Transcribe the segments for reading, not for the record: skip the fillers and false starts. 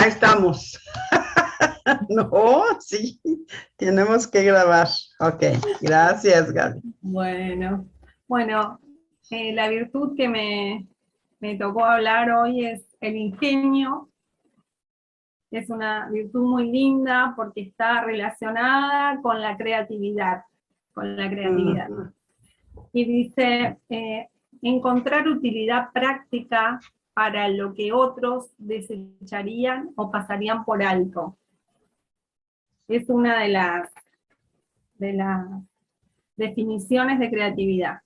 Ya estamos. No, sí, tenemos que grabar. Ok, gracias, Gaby. Bueno, bueno, la virtud que me tocó hablar hoy es el ingenio. Es una virtud muy linda porque está relacionada con la creatividad, con la creatividad. Ujú. Y dice, encontrar utilidad práctica para lo que otros desecharían o pasarían por alto. Es una de las definiciones de creatividad.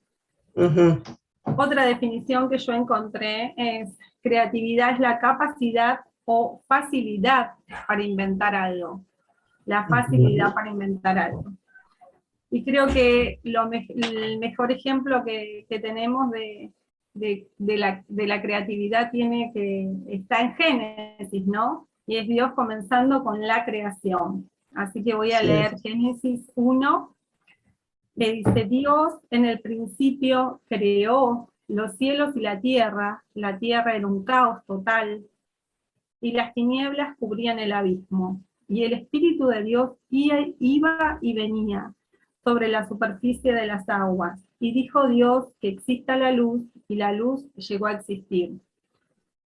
Ujú. Otra definición que yo encontré es: creatividad es la capacidad o facilidad para inventar algo. La facilidad para inventar algo. Y creo que el mejor ejemplo que tenemos de la creatividad está en Génesis, ¿no? Y es Dios comenzando con la creación. Así que voy a Sí. leer Génesis 1, que dice: Dios en el principio creó los cielos y la tierra era un caos total, y las tinieblas cubrían el abismo, y el Espíritu de Dios iba y venía sobre la superficie de las aguas, y dijo Dios que exista la luz, y la luz llegó a existir.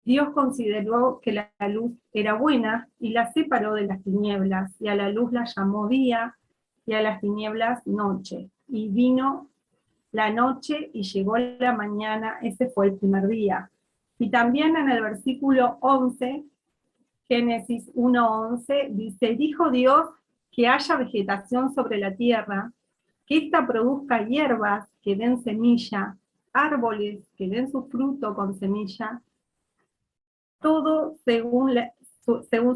Dios consideró que la luz era buena, y la separó de las tinieblas, y a la luz la llamó día, y a las tinieblas noche. Y vino la noche y llegó la mañana, ese fue el primer día. Y también en el versículo 11, Génesis 1:11, dice: dijo Dios que haya vegetación sobre la tierra, que ésta produzca hierbas que den semilla, árboles que den su fruto con semilla, todo según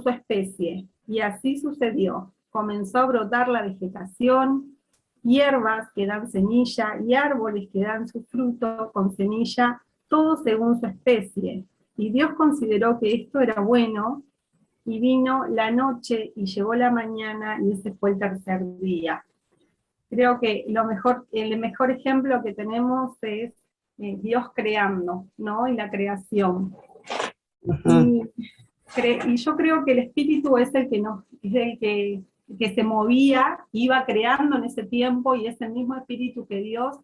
su especie. Y así sucedió. Comenzó a brotar la vegetación, hierbas que dan semilla y árboles que dan su fruto con semilla, todo según su especie. Y Dios consideró que esto era bueno, y vino la noche y llegó la mañana, y ese fue el tercer día. Creo que el mejor ejemplo que tenemos es Dios creando, ¿no? Y la creación. Ujú. Y yo creo que el espíritu es el que se movía, iba creando en ese tiempo, y es el mismo espíritu que Dios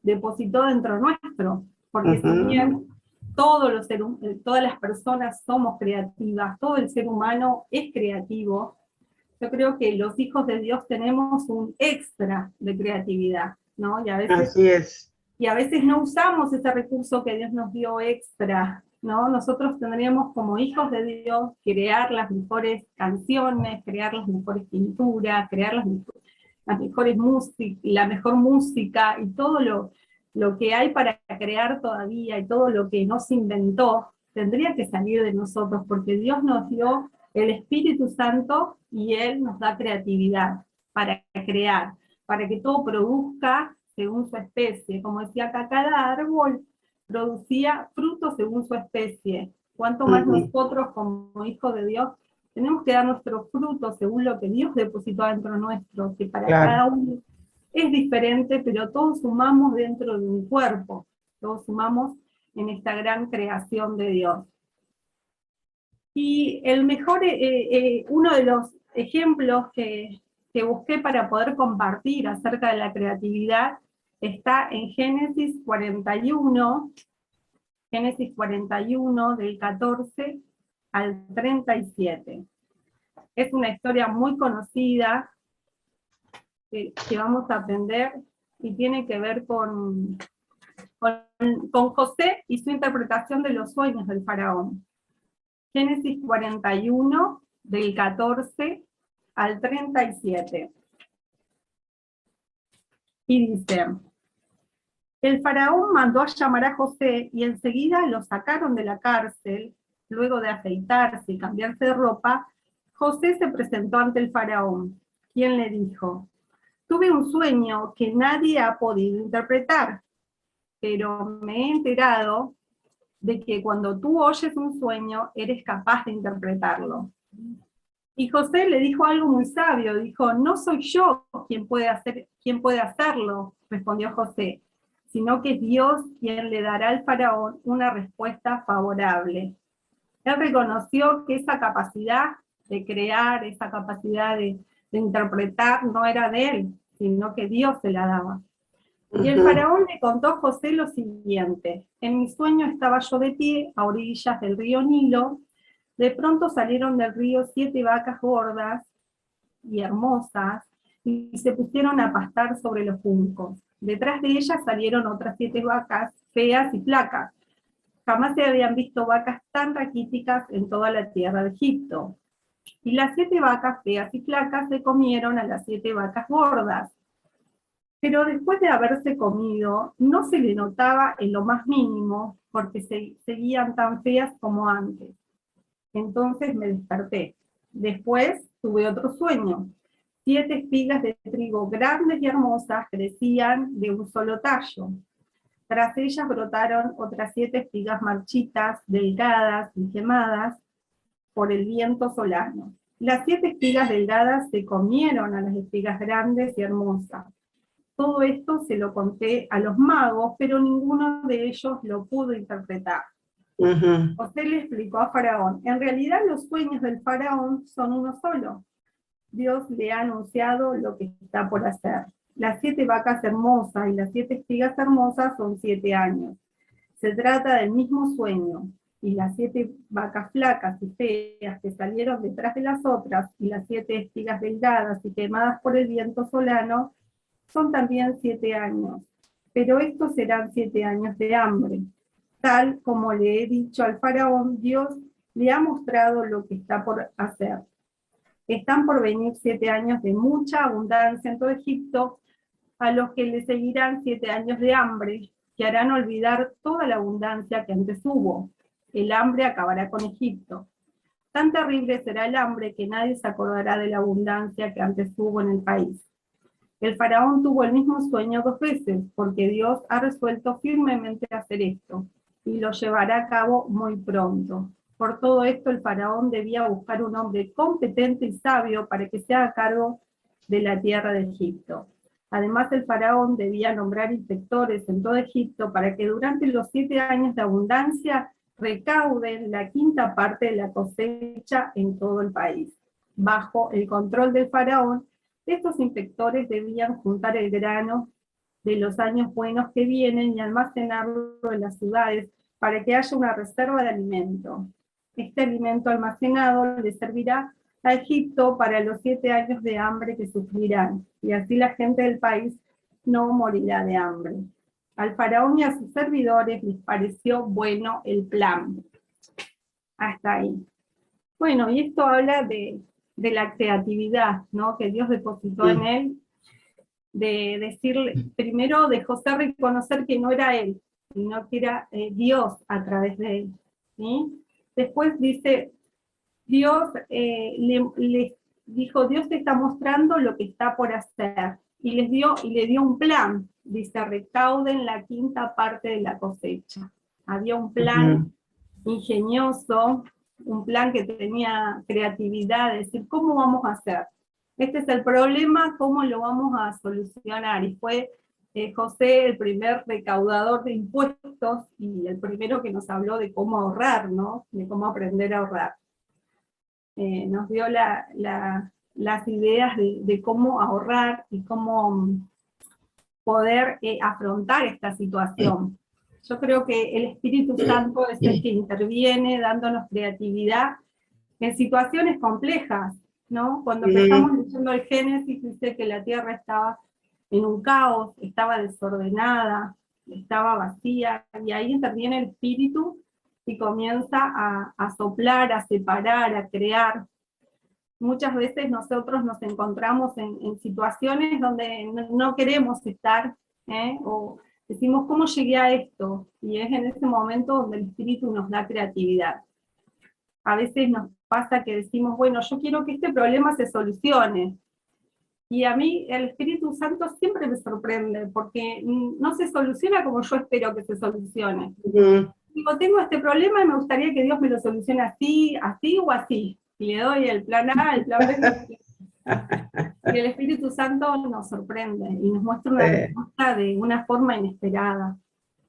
depositó dentro nuestro, porque si Ujú. bien todas las personas somos creativas, todo el ser humano es creativo, yo creo que los hijos de Dios tenemos un extra de creatividad, ¿no? Así es. Y a veces no usamos ese recurso que Dios nos dio extra, ¿no? Nosotros tendríamos como hijos de Dios crear las mejores canciones, crear las mejores pinturas, crear las mejores músicas, la mejor música, y todo lo que hay para crear todavía, y todo lo que no se inventó, tendría que salir de nosotros, porque Dios nos dio el Espíritu Santo y Él nos da creatividad para crear, para que todo produzca según su especie. Como decía acá, cada árbol producía frutos según su especie. Cuanto más Ujú. nosotros como hijos de Dios tenemos que dar nuestros frutos según lo que Dios depositó dentro nuestro, que para Claro. cada uno es diferente, pero todos sumamos dentro de un cuerpo, todos sumamos en esta gran creación de Dios. Y uno de los ejemplos que busqué para poder compartir acerca de la creatividad está en Génesis 41 del 14 al 37. Es una historia muy conocida que vamos a aprender, y tiene que ver con José y su interpretación de los sueños del faraón. Génesis 41, del 14 al 37. Y dice: el faraón mandó a llamar a José, y enseguida lo sacaron de la cárcel. Luego de afeitarse y cambiarse de ropa, José se presentó ante el faraón, quien le dijo: tuve un sueño que nadie ha podido interpretar, pero me he enterado de que cuando tú oyes un sueño, eres capaz de interpretarlo. Y José le dijo algo muy sabio, dijo: no soy yo quien puede hacerlo, respondió José, sino que es Dios quien le dará al faraón una respuesta favorable. Él reconoció que esa capacidad de crear, esa capacidad de interpretar, no era de él, sino que Dios se la daba. Y el faraón le contó a José lo siguiente: en mi sueño estaba yo de pie a orillas del río Nilo, de pronto salieron del río 7 vacas gordas y hermosas, y se pusieron a pastar sobre los juncos. Detrás de ellas salieron otras 7 vacas feas y flacas. Jamás se habían visto vacas tan raquíticas en toda la tierra de Egipto. Y las 7 vacas feas y flacas se comieron a las 7 vacas gordas. Pero después de haberse comido, no se le notaba en lo más mínimo, porque seguían tan feas como antes. Entonces me desperté. Después tuve otro sueño. 7 espigas de trigo grandes y hermosas crecían de un solo tallo. Tras ellas brotaron otras 7 espigas marchitas, delgadas y quemadas por el viento solano. Las 7 espigas delgadas se comieron a las espigas grandes y hermosas. Todo esto se lo conté a los magos, pero ninguno de ellos lo pudo interpretar. José le explicó a Faraón: en realidad los sueños del Faraón son uno solo. Dios le ha anunciado lo que está por hacer. Las 7 vacas hermosas y las 7 espigas hermosas son 7 años. Se trata del mismo sueño. Y las 7 vacas flacas y feas que salieron detrás de las otras, y las 7 espigas delgadas y quemadas por el viento solano, son también 7 años. Pero estos serán 7 años de hambre. Tal como le he dicho al faraón, Dios le ha mostrado lo que está por hacer. Están por venir 7 años de mucha abundancia en todo Egipto, a los que le seguirán 7 años de hambre, que harán olvidar toda la abundancia que antes hubo. El hambre acabará con Egipto. Tan terrible será el hambre que nadie se acordará de la abundancia que antes hubo en el país. El faraón tuvo el mismo sueño 2 veces, porque Dios ha resuelto firmemente hacer esto, y lo llevará a cabo muy pronto. Por todo esto, el faraón debía buscar un hombre competente y sabio para que se haga cargo de la tierra de Egipto. Además, el faraón debía nombrar inspectores en todo Egipto para que durante los 7 años de abundancia recauden la 5ª parte de la cosecha en todo el país. Bajo el control del faraón, estos inspectores debían juntar el grano de los años buenos que vienen y almacenarlo en las ciudades para que haya una reserva de alimento. Este alimento almacenado le servirá a Egipto para los 7 años de hambre que sufrirán, y así la gente del país no morirá de hambre. Al faraón y a sus servidores les pareció bueno el plan. Hasta ahí. Bueno, y esto habla de la creatividad, ¿no?, que Dios depositó en él, de decirle, primero de José reconocer que no era él, sino que era Dios a través de él, ¿sí? Después dice, Dios les dijo, Dios te está mostrando lo que está por hacer, y le dio un plan, dice, recauden la 5ª parte de la cosecha. Había un plan ingenioso, un plan que tenía creatividad, de decir, ¿cómo vamos a hacer? Este es el problema, ¿cómo lo vamos a solucionar? Y fue José el primer recaudador de impuestos y el primero que nos habló de cómo ahorrar, ¿no? De cómo aprender a ahorrar. Nos dio las ideas de cómo ahorrar y cómo poder afrontar esta situación. Yo creo que el Espíritu Santo es el que interviene dándonos creatividad en situaciones complejas, ¿no? Cuando empezamos leyendo el Génesis, dice que la tierra estaba en un caos, estaba desordenada, estaba vacía, y ahí interviene el Espíritu y comienza a soplar, a separar, a crear. Muchas veces nosotros nos encontramos en situaciones donde no queremos estar, o decimos, ¿cómo llegué a esto? Y es en ese momento donde el Espíritu nos da creatividad. A veces nos pasa que decimos, bueno, yo quiero que este problema se solucione. Y a mí el Espíritu Santo siempre me sorprende, porque no se soluciona como yo espero que se solucione. Digo, tengo este problema y me gustaría que Dios me lo solucione así, así o así. Y le doy el plan A, el plan B. Y el Espíritu Santo nos sorprende y nos muestra una respuesta de una forma inesperada.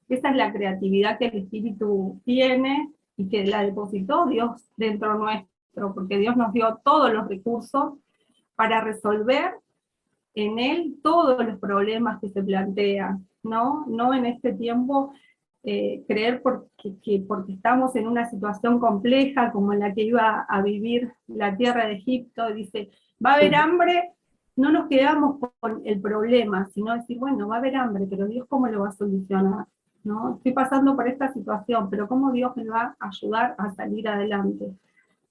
Esa es la creatividad que el Espíritu tiene, y que la depositó Dios dentro nuestro, porque Dios nos dio todos los recursos para resolver en Él todos los problemas que se plantean, ¿no? No en este tiempo creer porque estamos en una situación compleja como en la que iba a vivir la tierra de Egipto, dice, va a haber hambre, no nos quedamos con el problema, sino decir, bueno, va a haber hambre, pero Dios cómo lo va a solucionar, ¿no? Estoy pasando por esta situación, pero cómo Dios me va a ayudar a salir adelante,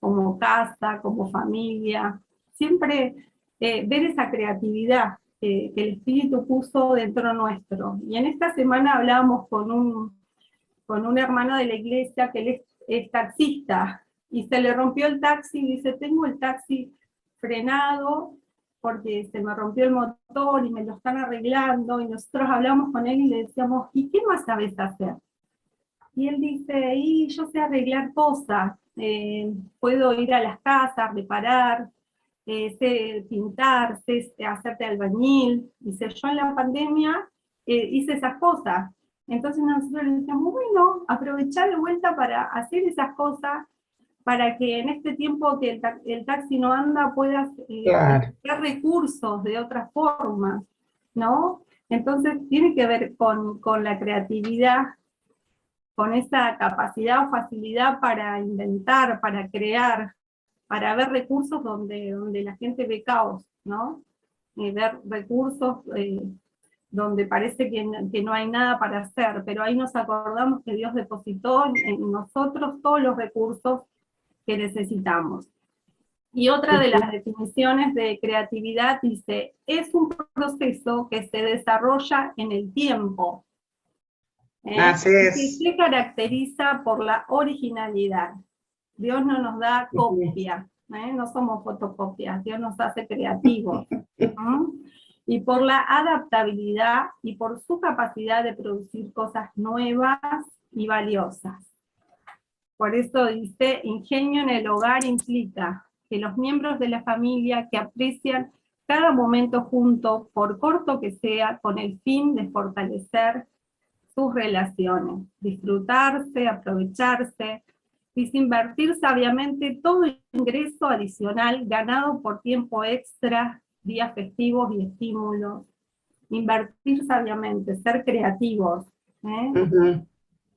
como casa, como familia, siempre ver esa creatividad que el Espíritu puso dentro nuestro. Y en esta semana hablábamos con un hermano de la iglesia que él es taxista, y se le rompió el taxi, y dice, tengo el taxi frenado porque se me rompió el motor y me lo están arreglando, y nosotros hablamos con él y le decíamos, ¿y qué más sabes hacer? Y él dice, y yo sé arreglar cosas, puedo ir a las casas, reparar, sé pintar, sé hacerte albañil. Dice, yo en la pandemia hice esas cosas. Entonces nosotros le decíamos, bueno, aprovechar de vuelta para hacer esas cosas, para que en este tiempo que el taxi no anda puedas Claro. buscar recursos de otras formas, ¿no? Entonces tiene que ver con la creatividad, con esa capacidad o facilidad para inventar, para crear, para ver recursos donde la gente ve caos, ¿no? Ver recursos donde parece que no hay nada para hacer, pero ahí nos acordamos que Dios depositó en nosotros todos los recursos que necesitamos. Y otra de las definiciones de creatividad dice, es un proceso que se desarrolla en el tiempo, Así y que es. se caracteriza por la originalidad. Dios no nos da copia, no somos fotocopias, Dios nos hace creativos. Y por la adaptabilidad y por su capacidad de producir cosas nuevas y valiosas. Por eso dice, ingenio en el hogar implica que los miembros de la familia que aprecian cada momento junto, por corto que sea, con el fin de fortalecer sus relaciones, disfrutarse, aprovecharse, y invertir sabiamente todo ingreso adicional ganado por tiempo extra, días festivos y estímulos. Invertir sabiamente, ser creativos,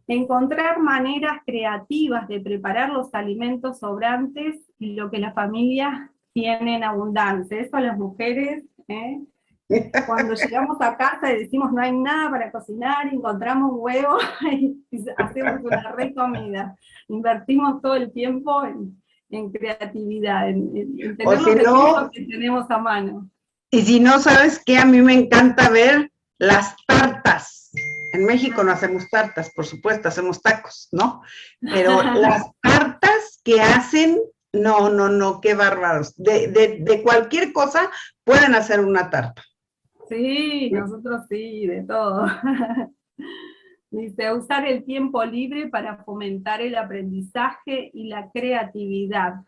encontrar maneras creativas de preparar los alimentos sobrantes y lo que la familia tiene en abundancia. Eso a las mujeres, cuando llegamos a casa y decimos no hay nada para cocinar, encontramos huevos y hacemos una recomida. Invertimos todo el tiempo en creatividad, en O tener los si recursos no, que tenemos a mano. y si no, ¿sabes qué? A mí me encanta ver las tartas. En México no hacemos tartas, por supuesto, hacemos tacos, ¿no? Pero las tartas que hacen, no, no, no, qué bárbaros. De cualquier cosa pueden hacer una tarta. Sí, nosotros sí, de todo. Dice, usar el tiempo libre para fomentar el aprendizaje y la creatividad.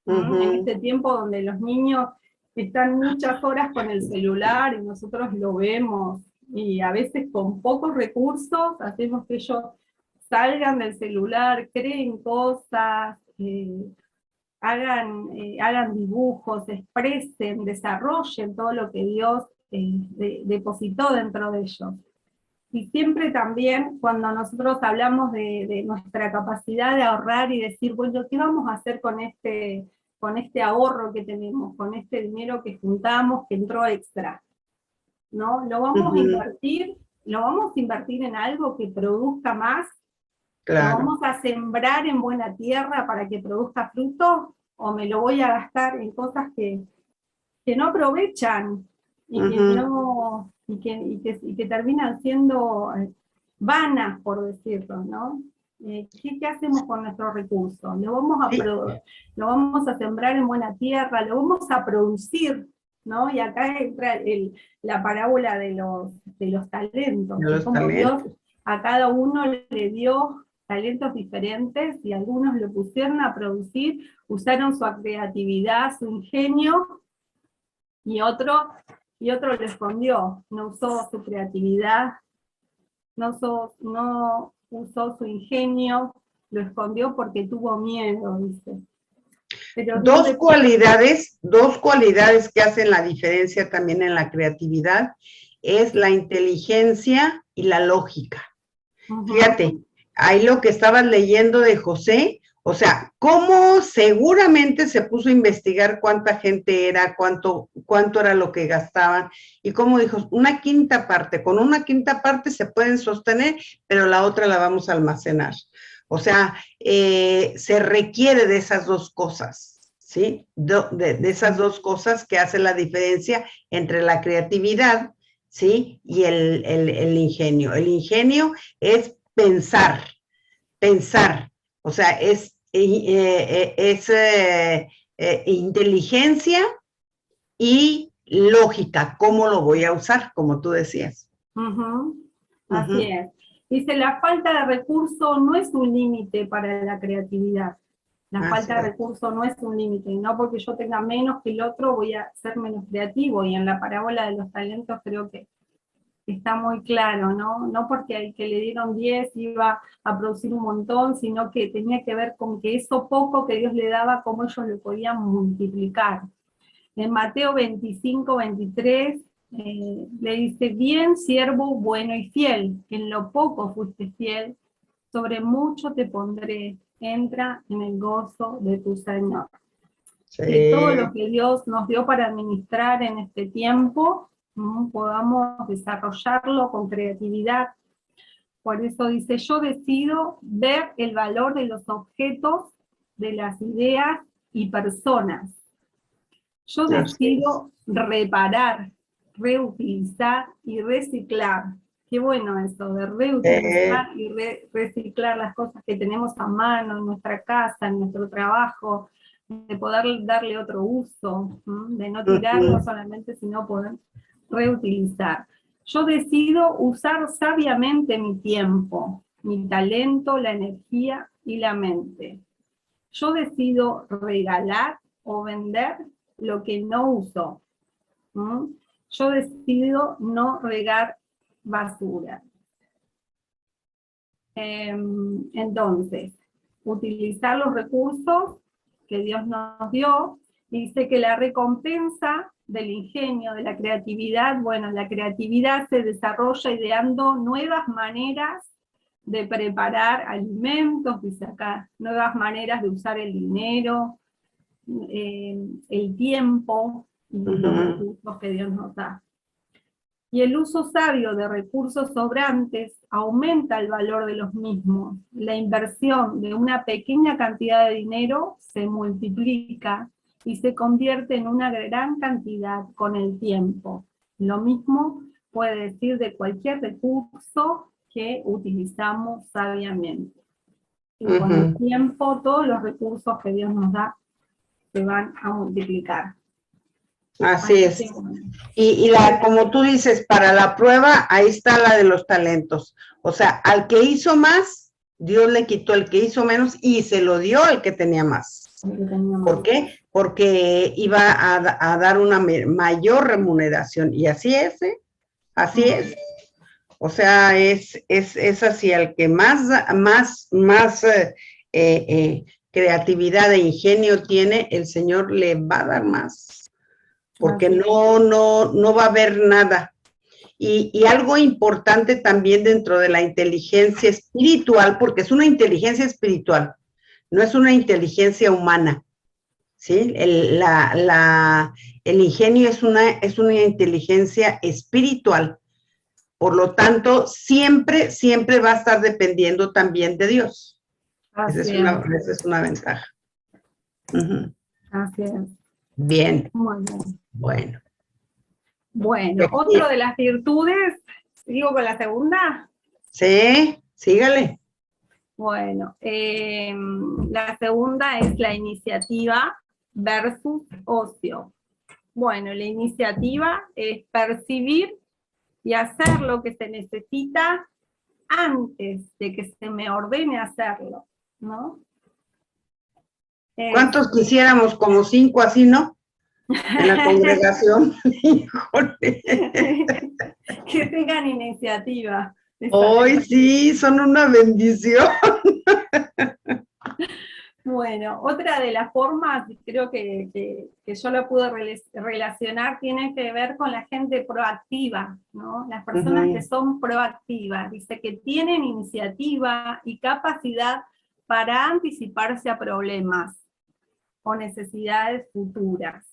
En este tiempo donde los niños están muchas horas con el celular y nosotros lo vemos, y a veces con pocos recursos hacemos que ellos salgan del celular, creen cosas, hagan dibujos, expresen, desarrollen todo lo que Dios depositó dentro de ellos. Y siempre también cuando nosotros hablamos de nuestra capacidad de ahorrar y decir, bueno, ¿qué vamos a hacer con este ahorro que tenemos, con este dinero que juntamos, que entró extra? ¿No? ¿Lo vamos a invertir? ¿Lo vamos a invertir en algo que produzca más? ¿Lo Claro. vamos a sembrar en buena tierra para que produzca fruto? ¿O me lo voy a gastar en cosas que no aprovechan y que terminan siendo vanas, por decirlo, ¿no? ¿Qué hacemos con nuestros recursos? Lo vamos a sembrar en buena tierra, lo vamos a producir, ¿no? Y acá entra la parábola de los talentos, De que los como Dios talentos. a cada uno le dio talentos diferentes y algunos lo pusieron a producir, usaron su creatividad, su ingenio, y otro le escondió, no usó su creatividad, no usó su ingenio, lo escondió porque tuvo miedo, dice. Pero dos cualidades que hacen la diferencia también en la creatividad es la inteligencia y la lógica. Fíjate, ahí lo que estabas leyendo de José, o sea, cómo seguramente se puso a investigar cuánta gente era, cuánto era lo que gastaban, y cómo dijo, una quinta parte, con una quinta parte se pueden sostener, pero la otra la vamos a almacenar. O sea, se requiere de esas dos cosas, ¿sí? De esas dos cosas que hacen la diferencia entre la creatividad, ¿sí? Y el ingenio. El ingenio es pensar, o sea, es inteligencia y lógica, cómo lo voy a usar, como tú decías. Así es. Dice, la falta de recursos no es un límite para la creatividad. La falta de recursos no es un límite, no porque yo tenga menos que el otro voy a ser menos creativo, y en la parábola de los talentos creo que está muy claro, ¿no? No porque al que le dieron 10 iba a producir un montón, sino que tenía que ver con que eso poco que Dios le daba, cómo ellos lo podían multiplicar. En Mateo 25, 23, le dice, bien, siervo bueno y fiel, en lo poco fuiste fiel, sobre mucho te pondré, entra en el gozo de tu Señor. Sí. Que todo lo que Dios nos dio para administrar en este tiempo, podamos desarrollarlo con creatividad. Por eso dice, yo decido ver el valor de los objetos, de las ideas y personas. Yo decido reparar, reutilizar y reciclar. Qué bueno eso, de reutilizar y reciclar las cosas que tenemos a mano, en nuestra casa, en nuestro trabajo, de poder darle otro uso, de no tirarlo solamente, sino poder reutilizar. Yo decido usar sabiamente mi tiempo, mi talento, la energía y la mente. Yo decido regalar o vender lo que no uso. Yo decido no regar basura. Entonces, utilizar los recursos que Dios nos dio. Dice que la recompensa del ingenio, de la creatividad, bueno, la creatividad se desarrolla ideando nuevas maneras de preparar alimentos, dice acá, nuevas maneras de usar el dinero, el tiempo, y los recursos que Dios nos da. Y el uso sabio de recursos sobrantes aumenta el valor de los mismos. La inversión de una pequeña cantidad de dinero se multiplica y se convierte en una gran cantidad con el tiempo. Lo mismo puede decir de cualquier recurso que utilizamos sabiamente. Y con el tiempo todos los recursos que Dios nos da se van a multiplicar. Así es. Y como tú dices, para la prueba, ahí está la de los talentos. O sea, al que hizo más, Dios le quitó el que hizo menos y se lo dio al que tenía más. ¿Por qué? Porque iba a dar una mayor remuneración. Y así es, ¿eh? Así es. O sea, es así, al que más creatividad e ingenio tiene, el Señor le va a dar más. Porque no va a haber nada. Y algo importante también dentro de la inteligencia espiritual, porque es una inteligencia espiritual, no es una inteligencia humana, ¿sí? El ingenio es una inteligencia espiritual, por lo tanto, siempre va a estar dependiendo también de Dios. Esa es una ventaja. Así es. Bien. Muy bien. Bueno, otro de las virtudes, ¿sigo con la segunda? Sí, sígale. Bueno, la segunda es la iniciativa versus ocio. Bueno, la iniciativa es percibir y hacer lo que se necesita antes de que se me ordene hacerlo, ¿no? ¿Cuántos quisiéramos como 5 así, no? En la congregación. Híjole. Que tengan iniciativa. Hoy sí, son una bendición. Bueno, otra de las formas, creo que yo lo pude relacionar, tiene que ver con la gente proactiva, ¿no? Las personas que son proactivas, dice que tienen iniciativa y capacidad para anticiparse a problemas o necesidades futuras.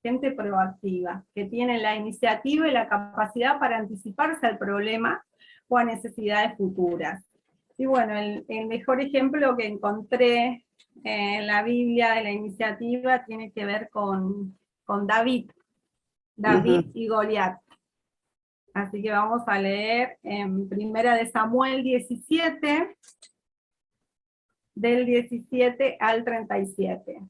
Gente proactiva, que tiene la iniciativa y la capacidad para anticiparse al problema o a necesidades futuras. Y bueno, el mejor ejemplo que encontré en la Biblia de la iniciativa tiene que ver con David y Goliat. Así que vamos a leer en Primera de Samuel 17, del 17 al 37.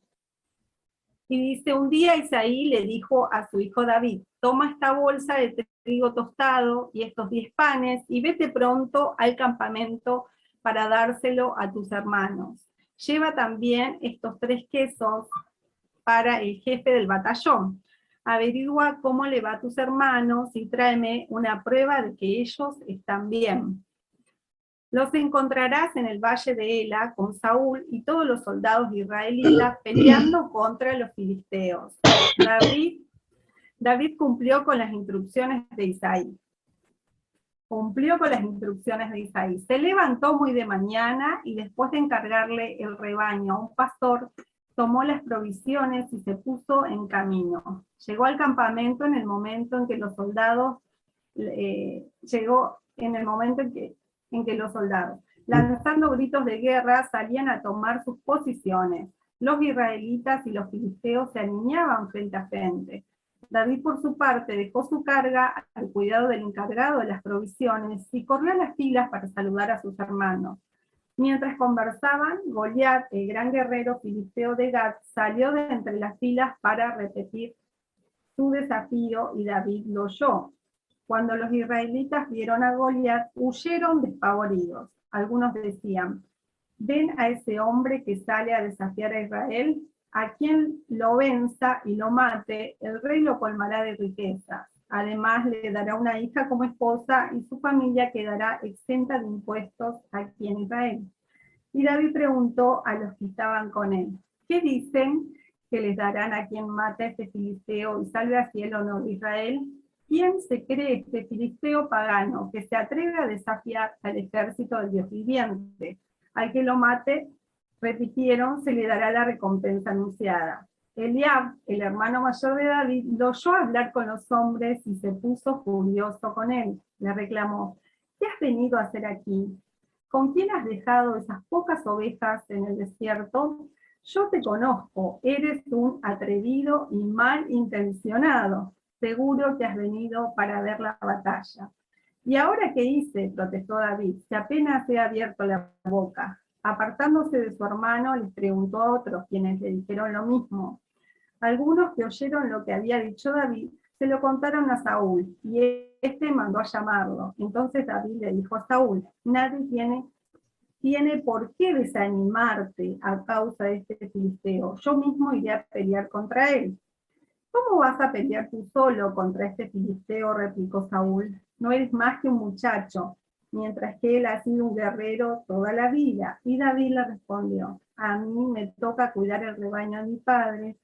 Y dice, un día Isaí le dijo a su hijo David, toma esta bolsa de trigo tostado y estos 10 panes y vete pronto al campamento para dárselo a tus hermanos. Lleva también estos 3 quesos para el jefe del batallón. Averigua cómo le va a tus hermanos y tráeme una prueba de que ellos están bien. Los encontrarás en el valle de Ela con Saúl y todos los soldados israelitas peleando contra los filisteos. David cumplió con las instrucciones de Isaí. Se levantó muy de mañana y después de encargarle el rebaño a un pastor, tomó las provisiones y se puso en camino. Llegó al campamento en el momento en que los soldados, lanzando gritos de guerra, salían a tomar sus posiciones. Los israelitas y los filisteos se alineaban frente a frente. David, por su parte, dejó su carga al cuidado del encargado de las provisiones y corrió a las filas para saludar a sus hermanos. Mientras conversaban, Goliat, el gran guerrero filisteo de Gat, salió de entre las filas para repetir su desafío y David lo oyó. Cuando los israelitas vieron a Goliat, huyeron despavoridos. Algunos decían, ¿ven a ese hombre que sale a desafiar a Israel? A quien lo venza y lo mate, el rey lo colmará de riquezas. Además, le dará una hija como esposa y su familia quedará exenta de impuestos aquí en Israel. Y David preguntó a los que estaban con él, ¿qué dicen que les darán a quien mate a este filisteo y salve así el honor de Israel? ¿Quién se cree este filisteo pagano que se atreve a desafiar al ejército del Dios viviente? Al que lo mate, repitieron, se le dará la recompensa anunciada. Eliab, el hermano mayor de David, lo oyó hablar con los hombres y se puso furioso con él. Le reclamó, ¿qué has venido a hacer aquí? ¿Con quién has dejado esas pocas ovejas en el desierto? Yo te conozco, eres un atrevido y malintencionado. Seguro que has venido para ver la batalla. ¿Y ahora qué hice?, protestó David, si apenas he abierto la boca. Apartándose de su hermano, les preguntó a otros, quienes le dijeron lo mismo. Algunos que oyeron lo que había dicho David, se lo contaron a Saúl, y este mandó a llamarlo. Entonces David le dijo a Saúl, nadie tiene por qué desanimarte a causa de este filisteo. Yo mismo iré a pelear contra él. ¿Cómo vas a pelear tú solo contra este filisteo?, replicó Saúl. No eres más que un muchacho, mientras que él ha sido un guerrero toda la vida. Y David le respondió, a mí me toca cuidar el rebaño de mi padre.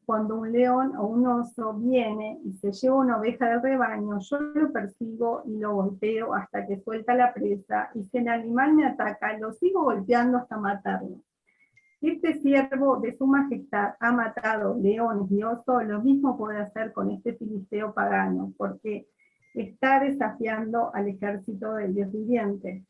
Cuando un león o un oso viene y se lleva una oveja del rebaño, yo lo persigo y lo golpeo hasta que suelta la presa, y si el animal me ataca, lo sigo golpeando hasta matarlo. Este siervo de su majestad ha matado leones y osos, lo mismo puede hacer con este filisteo pagano, porque está desafiando al ejército del Dios viviente.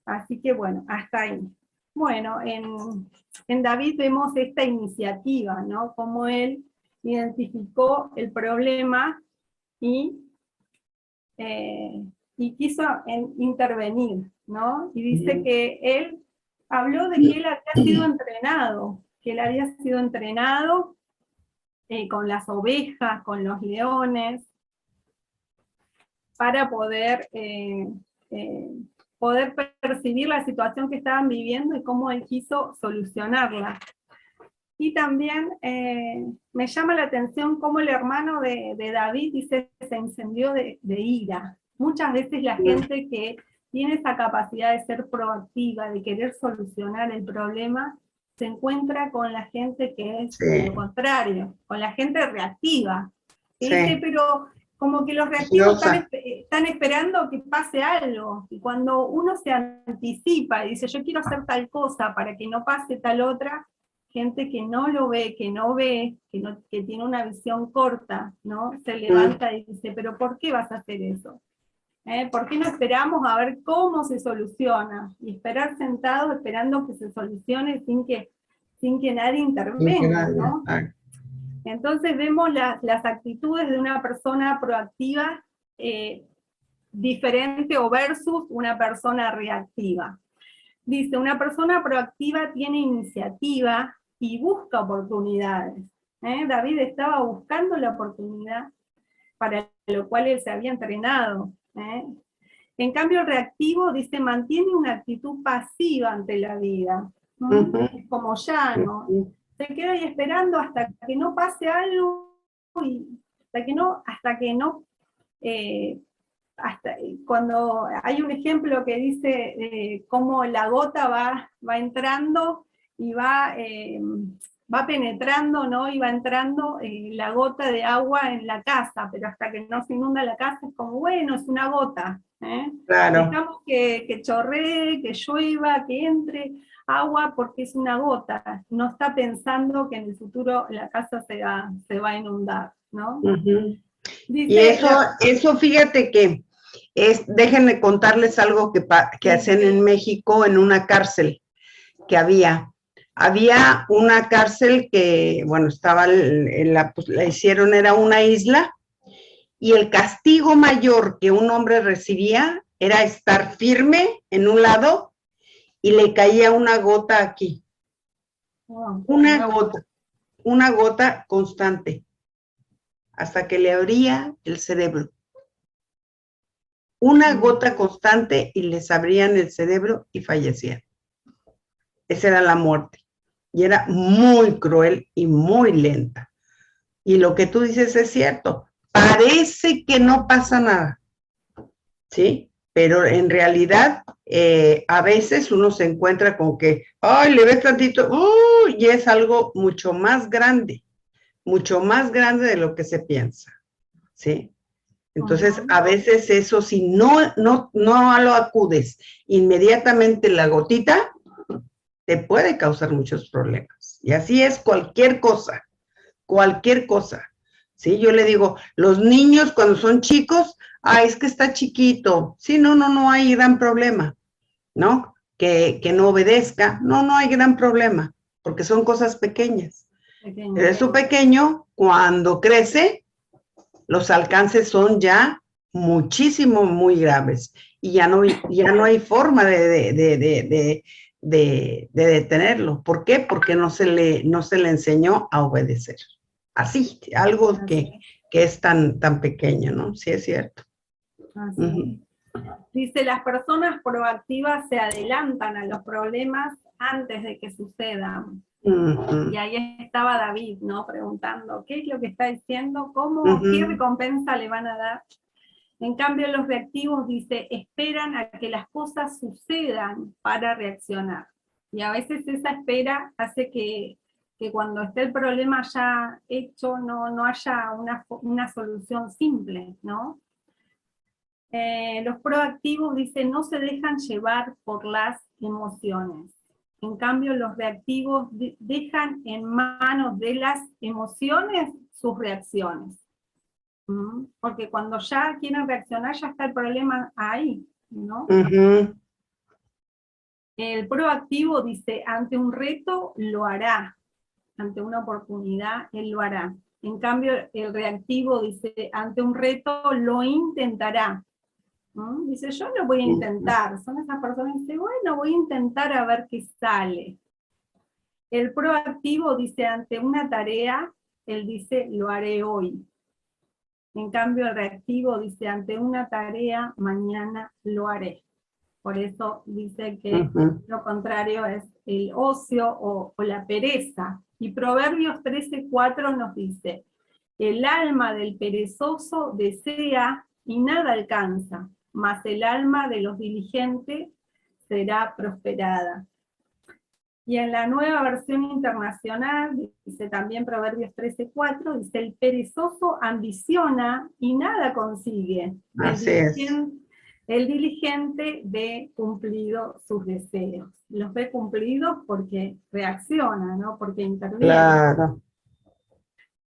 Así que bueno, hasta ahí. Bueno, en David vemos esta iniciativa, ¿no? Cómo él identificó el problema y quiso intervenir, ¿no? Y dice que él habló de que él había sido entrenado, con las ovejas, con los leones, para poder percibir la situación que estaban viviendo y cómo él quiso solucionarla. Y también me llama la atención cómo el hermano de David dice que se encendió de ira. Muchas veces la gente que tiene esa capacidad de ser proactiva, de querer solucionar el problema, se encuentra con la gente que es lo contrario, con la gente reactiva. Que dice, pero como que los reactivos están esperando que pase algo, y cuando uno se anticipa y dice, yo quiero hacer tal cosa para que no pase tal otra, gente que no lo ve, que tiene una visión corta, ¿no? Se levanta y dice, pero ¿por qué vas a hacer eso? ¿Por qué no esperamos a ver cómo se soluciona? Y esperar sentados esperando que se solucione sin que nadie intervenga, ¿no? Entonces vemos las actitudes de una persona proactiva diferente o versus una persona reactiva. Dice, una persona proactiva tiene iniciativa y busca oportunidades. David estaba buscando la oportunidad para lo cual él se había entrenado. En cambio, el reactivo, dice, mantiene una actitud pasiva ante la vida. Es como llano. Se queda ahí esperando hasta que no pase algo, y cuando hay un ejemplo que dice cómo la gota va entrando y va penetrando, ¿no? Y va entrando la gota de agua en la casa, pero hasta que no se inunda la casa es como, bueno, es una gota. Claro. Dejamos que chorree, que llueva, que entre agua porque es una gota. No está pensando que en el futuro la casa se va a inundar, ¿no? Dice, y eso fíjate que déjenme contarles algo que hacen en México en una cárcel que había una cárcel que, bueno, estaba, pues, la hicieron, era una isla, y el castigo mayor que un hombre recibía era estar firme en un lado y le caía una gota aquí. Una gota constante, hasta que le abría el cerebro. Una gota constante y les abrían el cerebro y fallecían. Esa era la muerte. Y era muy cruel y muy lenta. Y lo que tú dices es cierto. Parece que no pasa nada, ¿sí? Pero en realidad, a veces uno se encuentra con que, ¡ay, le ves tantito! Y es algo mucho más grande de lo que se piensa, ¿sí? Entonces, a veces eso, si no lo acudes inmediatamente la gotita, te puede causar muchos problemas. Y así es cualquier cosa, ¿sí? Yo le digo, los niños cuando son chicos, es que está chiquito. Sí, no hay gran problema, ¿no? Que no obedezca, no hay gran problema, porque son cosas pequeñas. Pero eso pequeño, cuando crece, los alcances son ya muchísimo, muy graves. Y ya no hay forma de detenerlo. ¿Por qué? Porque no se le enseñó a obedecer. Así, algo que es tan pequeño, ¿no? Sí, es cierto. Dice, las personas proactivas se adelantan a los problemas antes de que sucedan. Y ahí estaba David, ¿no? Preguntando, ¿qué es lo que está diciendo? ¿Qué recompensa le van a dar? En cambio, los reactivos, dice, esperan a que las cosas sucedan para reaccionar. Y a veces esa espera hace que cuando esté el problema ya hecho, no haya una solución simple, ¿no? Los proactivos, dice, no se dejan llevar por las emociones. En cambio, los reactivos dejan en manos de las emociones sus reacciones. Porque cuando ya quieren reaccionar, ya está el problema ahí, ¿no? El proactivo dice, ante un reto lo hará, ante una oportunidad él lo hará. En cambio, el reactivo dice, ante un reto lo intentará. Dice, yo lo voy a intentar. Son esas personas que dicen, bueno, voy a intentar a ver qué sale. El proactivo dice, ante una tarea, él dice, lo haré hoy. En cambio, el reactivo dice, ante una tarea, mañana lo haré. Por eso dice que lo contrario es el ocio o la pereza. Y Proverbios 13:4 nos dice, el alma del perezoso desea y nada alcanza, mas el alma de los diligentes será prosperada. Y en la nueva versión internacional, dice también Proverbios 13:4, dice, el perezoso ambiciona y nada consigue. El diligente ve cumplidos sus deseos. Los ve cumplidos porque reacciona, ¿no? Porque interviene. Claro.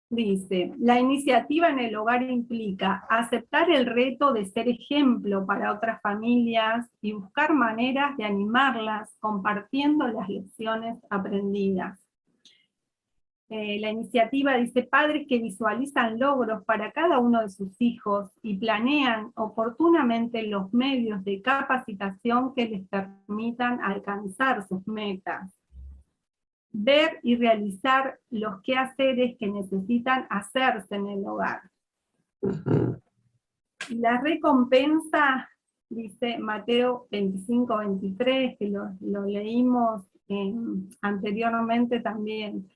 Dice, la iniciativa en el hogar implica aceptar el reto de ser ejemplo para otras familias y buscar maneras de animarlas compartiendo las lecciones aprendidas. La iniciativa dice, padres que visualizan logros para cada uno de sus hijos y planean oportunamente los medios de capacitación que les permitan alcanzar sus metas. Ver y realizar los quehaceres que necesitan hacerse en el hogar. La recompensa, dice Mateo 25:23, que lo leímos anteriormente también,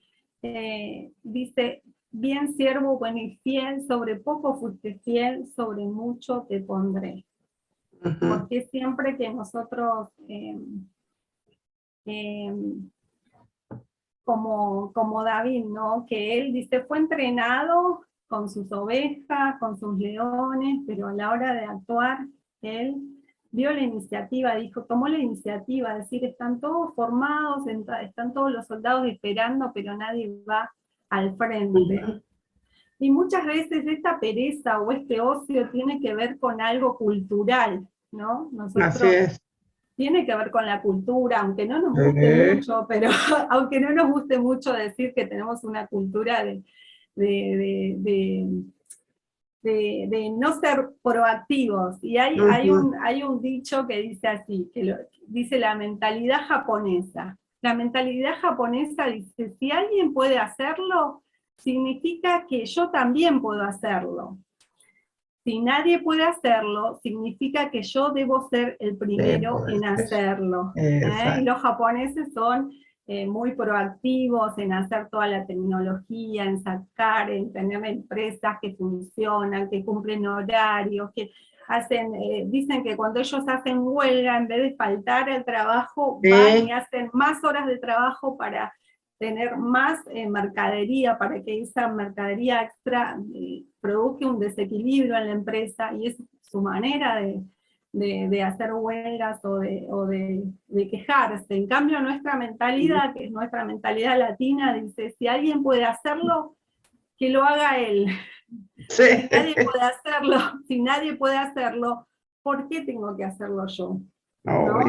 dice, bien siervo, bueno y fiel, sobre poco fuiste fiel, sobre mucho te pondré. Porque siempre que nosotros... como David, ¿no? Que él dice, fue entrenado con sus ovejas, con sus leones, pero a la hora de actuar, él dio la iniciativa, dijo, tomó la iniciativa, es decir, están todos formados, están todos los soldados esperando, pero nadie va al frente. Y muchas veces esta pereza o este ocio tiene que ver con algo cultural, ¿no? Nosotros, así es. Tiene que ver con la cultura, aunque no nos guste mucho, pero aunque no nos guste mucho decir que tenemos una cultura de no ser proactivos. Y hay un dicho que dice así, dice la mentalidad japonesa. La mentalidad japonesa dice, si alguien puede hacerlo, significa que yo también puedo hacerlo. Si nadie puede hacerlo, significa que yo debo ser el primero en hacerlo. Y los japoneses son muy proactivos en hacer toda la tecnología, en sacar, en tener empresas que funcionan, que cumplen horarios, que hacen, dicen que cuando ellos hacen huelga, en vez de faltar al trabajo, van y hacen más horas de trabajo para tener más mercadería, para que esa mercadería extra produzca un desequilibrio en la empresa, y es su manera de hacer huelgas o de quejarse. En cambio, nuestra mentalidad, que es nuestra mentalidad latina, dice, si alguien puede hacerlo, que lo haga él. Sí. Si nadie puede hacerlo, ¿por qué tengo que hacerlo yo? ¿No?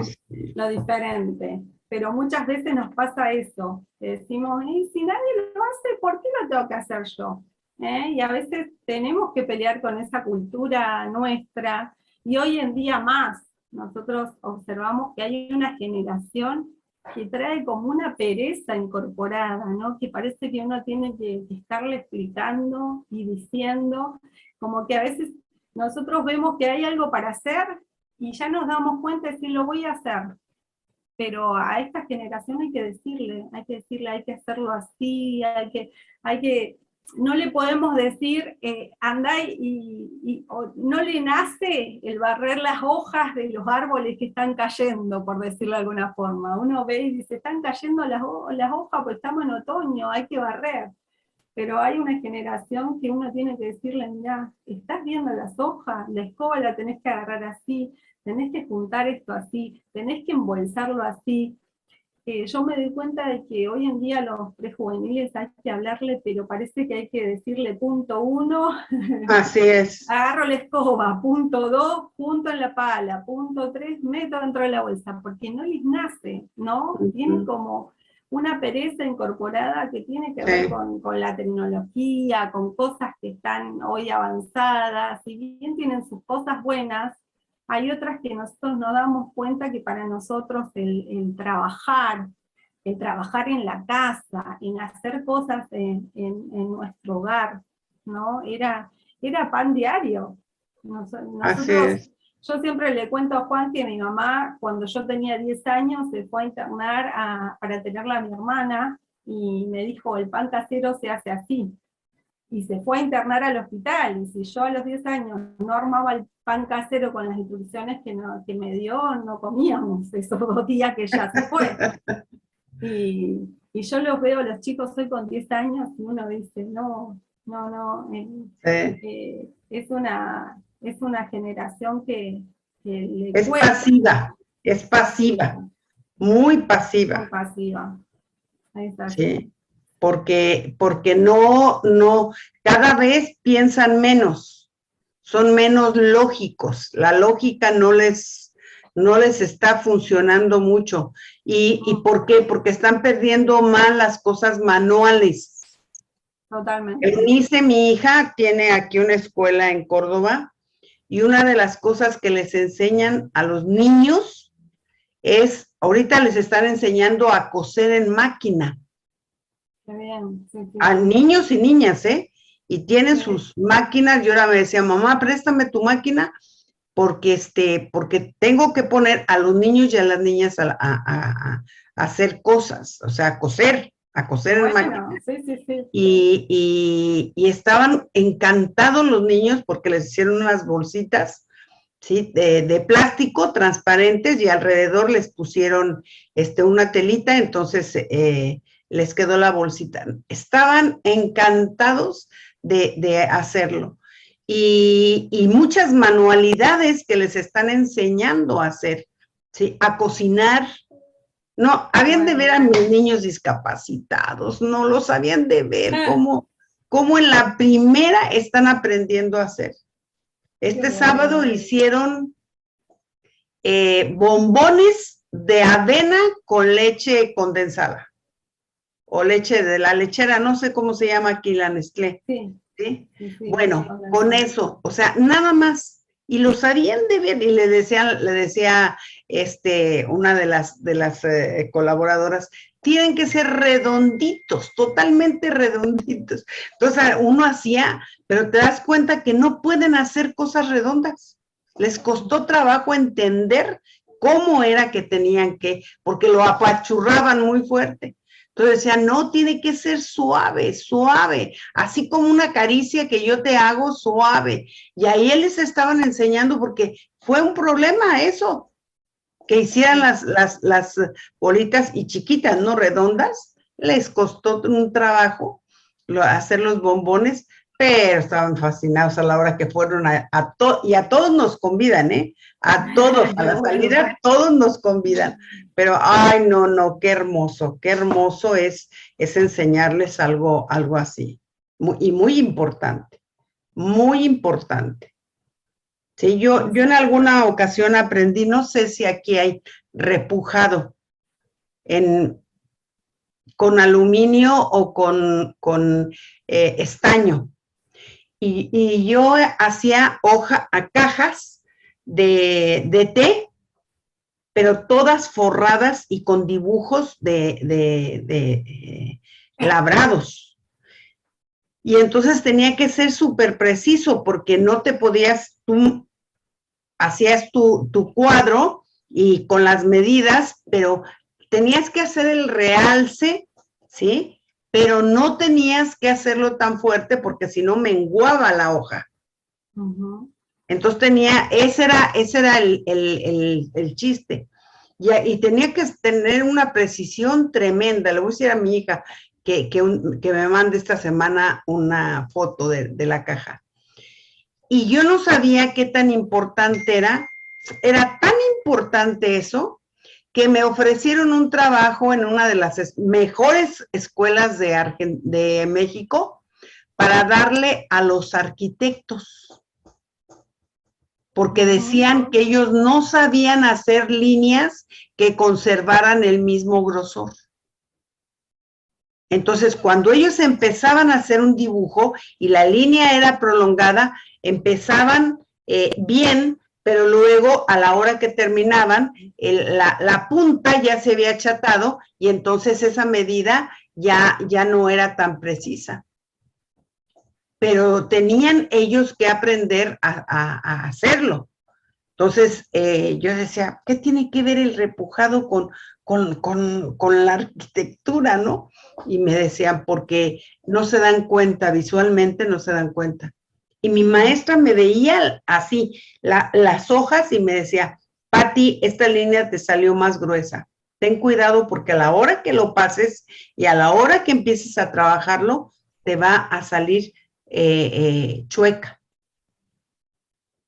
Lo diferente. Pero muchas veces nos pasa eso, decimos, y si nadie lo hace, ¿por qué lo tengo que hacer yo? Y a veces tenemos que pelear con esa cultura nuestra, y hoy en día más, nosotros observamos que hay una generación que trae como una pereza incorporada, ¿no? Que parece que uno tiene que estarle explicando y diciendo, como que a veces nosotros vemos que hay algo para hacer, y ya nos damos cuenta de si lo voy a hacer. Pero a esta generación hay que decirle, hay que hacerlo así, no le podemos decir, andá no le nace el barrer las hojas de los árboles que están cayendo, por decirlo de alguna forma. Uno ve y dice, están cayendo las hojas, pues estamos en otoño, hay que barrer. Pero hay una generación que uno tiene que decirle, mirá, estás viendo las hojas, la escoba la tenés que agarrar así, tenés que juntar esto así, tenés que embolsarlo así. Yo me doy cuenta de que hoy en día a los prejuveniles hay que hablarle, pero parece que hay que decirle punto 1, así es. Agarro la escoba, punto 2, punto en la pala, punto 3, meto dentro de la bolsa, porque no les nace, ¿no? Tienen como una pereza incorporada que tiene que ver con la tecnología, con cosas que están hoy avanzadas, si bien tienen sus cosas buenas, hay otras que nosotros nos damos cuenta que para nosotros el trabajar en la casa, en hacer cosas en nuestro hogar, ¿no? Era pan diario. Nosotros, yo siempre le cuento a Juan que mi mamá, cuando yo tenía 10 años, se fue a internar para tenerla a mi hermana, y me dijo, el pan casero se hace así. y se fue a internar al hospital, y si yo a los 10 años no armaba el pan casero con las instrucciones que me dio, no comíamos esos 2 días que ya se fue. Y yo los veo, los chicos hoy con 10 años, y uno dice, no, es una generación que le es cuesta. pasiva, es pasiva, muy pasiva. Muy pasiva. Sí, porque no, cada vez piensan menos, son menos lógicos, la lógica no les está funcionando mucho. ¿Y por qué? Porque están perdiendo más las cosas manuales. Totalmente. Eunice, mi hija, tiene aquí una escuela en Córdoba, y una de las cosas que les enseñan a los niños es, ahorita les están enseñando a coser en máquina. Qué bien. Sí. A niños y niñas, ¿eh? Y tienen sus máquinas. Yo ahora me decía, mamá, préstame tu máquina, porque tengo que poner a los niños y a las niñas a hacer cosas, o sea, a coser en máquina. Sí. Y estaban encantados los niños porque les hicieron unas bolsitas, ¿sí? De plástico transparentes, y alrededor les pusieron una telita, entonces les quedó la bolsita. Estaban encantados de hacerlo. Y muchas manualidades que les están enseñando a hacer, ¿sí? A cocinar. No, habían de ver a mis niños discapacitados, no los habían de ver cómo en la primera están aprendiendo a hacer. Este sábado hicieron bombones de avena con leche condensada, o leche de la lechera, no sé cómo se llama aquí la Nestlé. ¿Sí? Bueno, con eso, o sea, nada más. Y lo sabían de ver, y le decía una de las colaboradoras, tienen que ser redonditos, totalmente redonditos. Entonces uno hacía, pero te das cuenta que no pueden hacer cosas redondas. Les costó trabajo entender cómo era que tenían que, porque lo apachurraban muy fuerte. Entonces decía, no, tiene que ser suave, suave, así como una caricia que yo te hago, suave. Y ahí les estaban enseñando, porque fue un problema eso, que hicieran las bolitas y chiquitas, no redondas. Les costó un trabajo hacer los bombones, pero estaban fascinados a la hora que fueron y a todos nos convidan, ¿eh? A todos, a la salida, todos nos convidan. Pero, ay, no, qué hermoso es enseñarles algo así. Y muy importante, muy importante. Sí, yo en alguna ocasión aprendí, no sé si aquí hay repujado con aluminio o con estaño. Y yo hacía cajas de té, pero todas forradas y con dibujos de labrados. Y entonces tenía que ser súper preciso, porque no te podías, tú hacías tu cuadro y con las medidas, pero tenías que hacer el realce, ¿sí? Pero no tenías que hacerlo tan fuerte, porque si no menguaba la hoja. Entonces ese era el chiste. Y tenía que tener una precisión tremenda. Le voy a decir a mi hija que me mande esta semana una foto de la caja. Y yo no sabía qué tan importante era tan importante eso, que me ofrecieron un trabajo en una de las mejores escuelas de México para darle a los arquitectos, porque decían que ellos no sabían hacer líneas que conservaran el mismo grosor. Entonces, cuando ellos empezaban a hacer un dibujo y la línea era prolongada, empezaban bien, pero luego a la hora que terminaban, la punta ya se había achatado, y entonces esa medida ya no era tan precisa. Pero tenían ellos que aprender a hacerlo. Entonces, yo decía, ¿qué tiene que ver el repujado con la arquitectura, no? Y me decían, porque no se dan cuenta, visualmente no se dan cuenta. Y mi maestra me veía así, las hojas, y me decía, Pati, esta línea te salió más gruesa. Ten cuidado porque a la hora que lo pases y a la hora que empieces a trabajarlo, te va a salir chueca.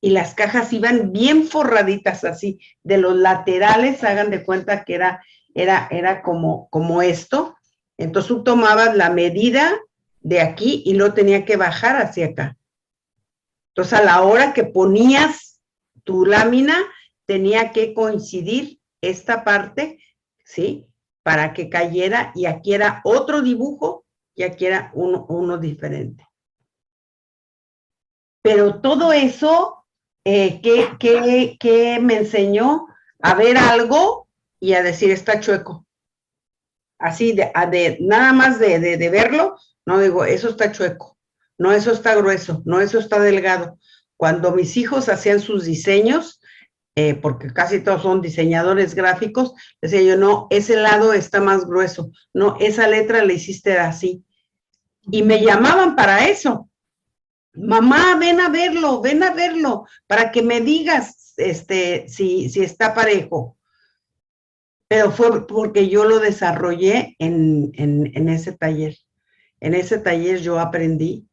Y las cajas iban bien forraditas así, de los laterales, hagan de cuenta que era como esto. Entonces tú tomabas la medida de aquí y lo tenía que bajar hacia acá. Entonces a la hora que ponías tu lámina, tenía que coincidir esta parte, ¿sí? Para que cayera, y aquí era otro dibujo y aquí era uno diferente. Pero todo eso que me enseñó a ver algo y a decir, está chueco. Así, nada más de verlo, no digo, eso está chueco, no, eso está grueso, no, eso está delgado. Cuando mis hijos hacían sus diseños, porque casi todos son diseñadores gráficos, decía yo, no, ese lado está más grueso, no, esa letra le hiciste así. Y me llamaban para eso. Mamá, ven a verlo, para que me digas si está parejo. Pero fue porque yo lo desarrollé en ese taller. En ese taller yo aprendí,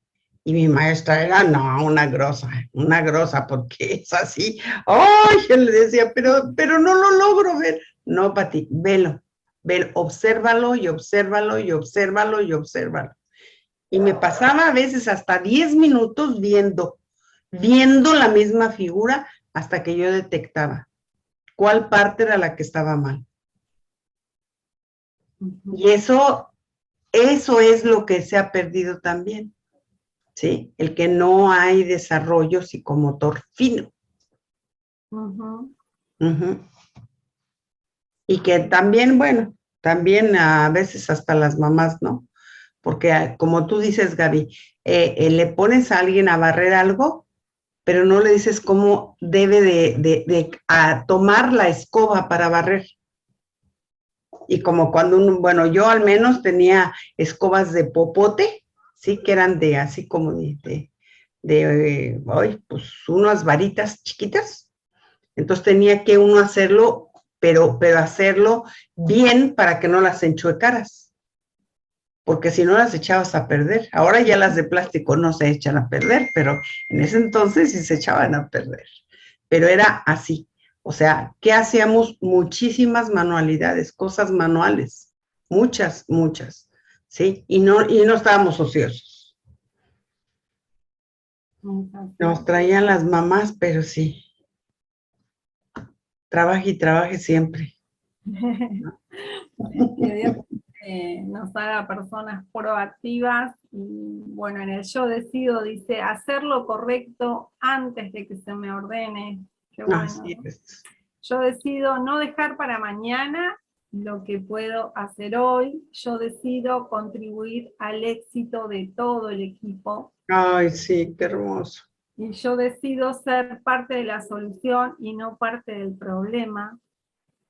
y mi maestra era, no, una grosa, porque es así. ¡Ay! Yo le decía, pero no lo logro ver. No, Pati, velo, obsérvalo y obsérvalo y obsérvalo y obsérvalo. Y me pasaba a veces hasta 10 minutos viendo la misma figura hasta que yo detectaba cuál parte era la que estaba mal. Y eso es lo que se ha perdido también, ¿sí? El que no hay desarrollo psicomotor fino. Y que también, bueno, también a veces hasta las mamás, ¿no? Porque como tú dices, Gaby, le pones a alguien a barrer algo, pero no le dices cómo debe de tomar la escoba para barrer. Y como cuando bueno, yo al menos tenía escobas de popote, sí, que eran de así como pues unas varitas chiquitas. Entonces tenía que uno hacerlo, pero hacerlo bien para que no las enchuecaras, porque si no las echabas a perder. Ahora ya las de plástico no se echan a perder, pero en ese entonces sí se echaban a perder. Pero era así. O sea, ¿qué hacíamos? Muchísimas manualidades, cosas manuales, muchas, ¿sí? Y no estábamos ociosos. Nos traían las mamás, pero sí. Trabaje y trabaje siempre. Que Dios nos haga personas proactivas. Y bueno, en el yo decido dice, hacer lo correcto antes de que se me ordene. Qué bueno. Así es. Yo decido no dejar para mañana lo que puedo hacer hoy. Yo decido contribuir al éxito de todo el equipo. Ay, sí, qué hermoso. Y yo decido ser parte de la solución y no parte del problema,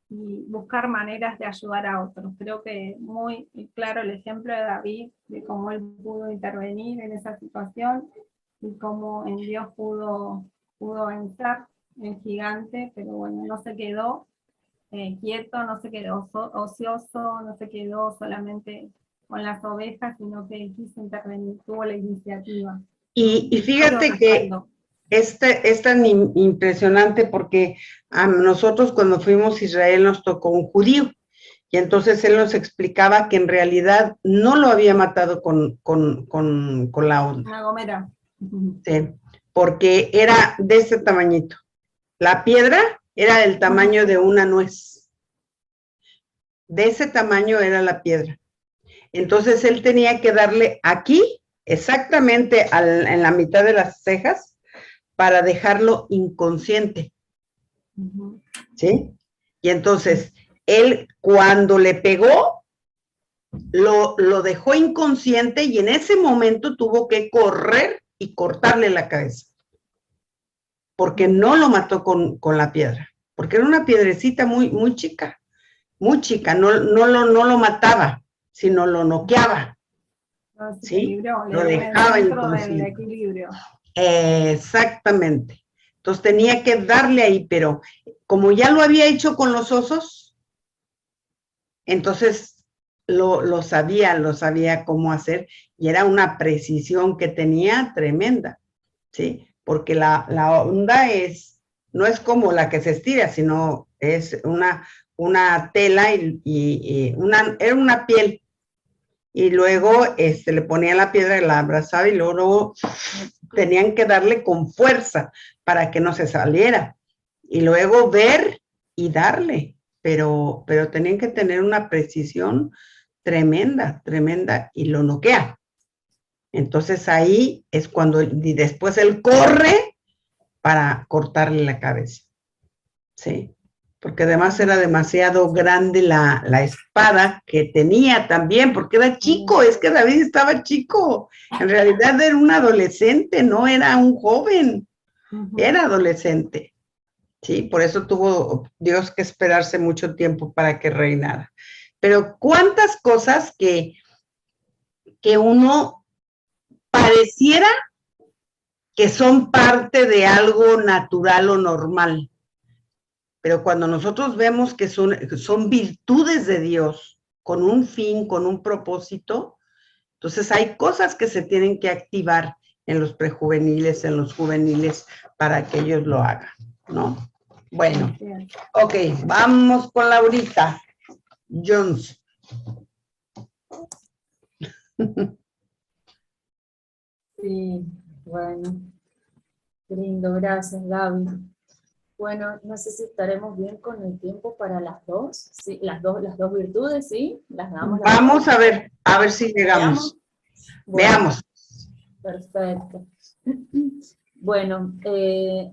y buscar maneras de ayudar a otros. Creo que muy claro el ejemplo de David, de cómo él pudo intervenir en esa situación y cómo en Dios pudo vencer el gigante, pero bueno, no se quedó quieto, no se quedó ocioso, no se quedó solamente con las ovejas, sino que quiso intervenir, tuvo la iniciativa. Y fíjate que es tan impresionante porque a nosotros cuando fuimos a Israel nos tocó un judío, y entonces él nos explicaba que en realidad no lo había matado con la onda. Una gomera. Sí, porque era de ese tamañito. La piedra era del tamaño de una nuez. De ese tamaño era la piedra. Entonces él tenía que darle aquí, exactamente en la mitad de las cejas, para dejarlo inconsciente. ¿Sí? Y entonces, él cuando le pegó, lo dejó inconsciente, y en ese momento tuvo que correr y cortarle la cabeza. porque no lo mató con la piedra, porque era una piedrecita muy chica, no lo mataba, sino lo noqueaba, ¿sí? Lo dejaba dentro del inconsciente. equilibrio. Exactamente. Entonces tenía que darle ahí, pero como ya lo había hecho con los osos, entonces lo sabía cómo hacer, y era una precisión que tenía tremenda, ¿sí? Porque la onda no es como la que se estira, sino es una tela era una piel, y luego le ponía la piedra, la abrazaba, y luego tenían que darle con fuerza para que no se saliera, y luego ver y darle, pero tenían que tener una precisión tremenda, y lo noquea. Entonces ahí es cuando, y después él corre para cortarle la cabeza, ¿sí? Porque además era demasiado grande la espada que tenía también, porque era chico, es que David estaba chico, en realidad era un adolescente, no era un joven, era adolescente, ¿sí? Por eso tuvo Dios que esperarse mucho tiempo para que reinara. Pero cuántas cosas que uno pareciera que son parte de algo natural o normal, pero cuando nosotros vemos que son virtudes de Dios, con un fin, con un propósito, entonces hay cosas que se tienen que activar en los prejuveniles, en los juveniles, para que ellos lo hagan, ¿no? Bueno, ok, vamos con Laurita Jones. Sí, bueno, qué lindo, gracias Gaby. Bueno, no sé si estaremos bien con el tiempo para las dos, sí, las dos virtudes, ¿sí? Las damos. Vamos a ver si llegamos. Bueno, Veamos. perfecto. Bueno,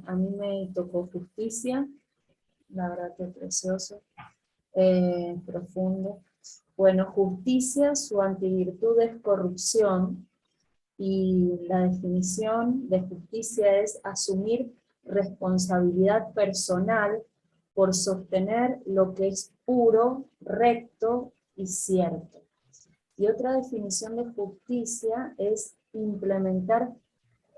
a mí me tocó justicia, la verdad que precioso, profundo. Bueno, justicia, su antivirtud es corrupción, y la definición de justicia es asumir responsabilidad personal por sostener lo que es puro, recto y cierto. Y otra definición de justicia es implementar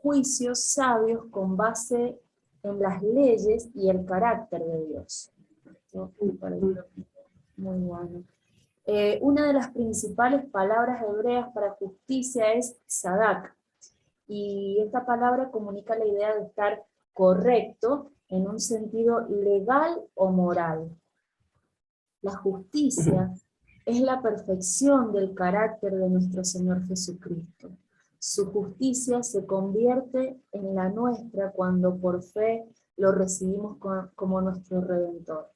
juicios sabios con base en las leyes y el carácter de Dios. Esto me parece muy bueno. Una de las principales palabras hebreas para justicia es sadak, y esta palabra comunica la idea de estar correcto en un sentido legal o moral. La justicia es la perfección del carácter de nuestro Señor Jesucristo. Su justicia se convierte en la nuestra cuando por fe lo recibimos como nuestro Redentor.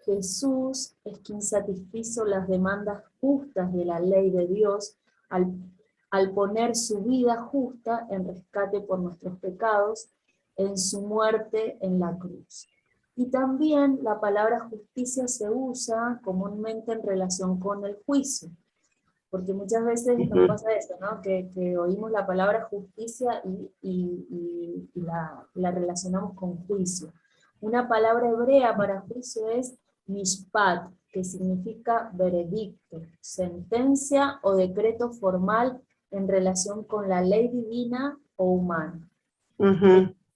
Jesús es quien satisfizo las demandas justas de la ley de Dios al poner su vida justa en rescate por nuestros pecados en su muerte en la cruz. Y también la palabra justicia se usa comúnmente en relación con el juicio, porque muchas veces nos pasa eso, ¿no? Que oímos la palabra justicia y la relacionamos con juicio. Una palabra hebrea para juicio es mishpat, que significa veredicto, sentencia o decreto formal en relación con la ley divina o humana.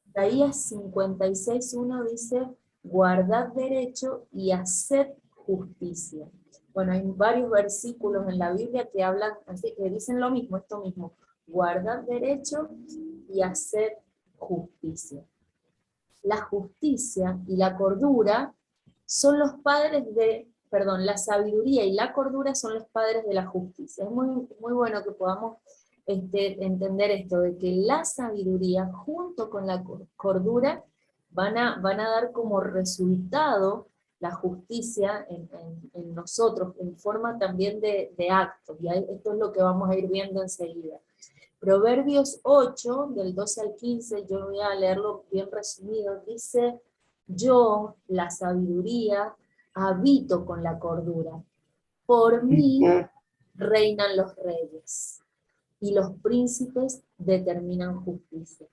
Isaías 56:1 dice, guardad derecho y haced justicia. Bueno, hay varios versículos en la Biblia que hablan, así que dicen lo mismo, esto mismo, guardad derecho y haced justicia. La justicia y la cordura son los padres de, la sabiduría y la cordura son los padres de la justicia. Es muy, muy bueno que podamos entender esto, de que la sabiduría junto con la cordura van a dar como resultado la justicia en nosotros, en forma también de actos, y esto es lo que vamos a ir viendo enseguida. Proverbios 8, del 12 al 15, yo voy a leerlo bien resumido, dice, yo, la sabiduría, habito con la cordura, por mí reinan los reyes, y los príncipes determinan justicia.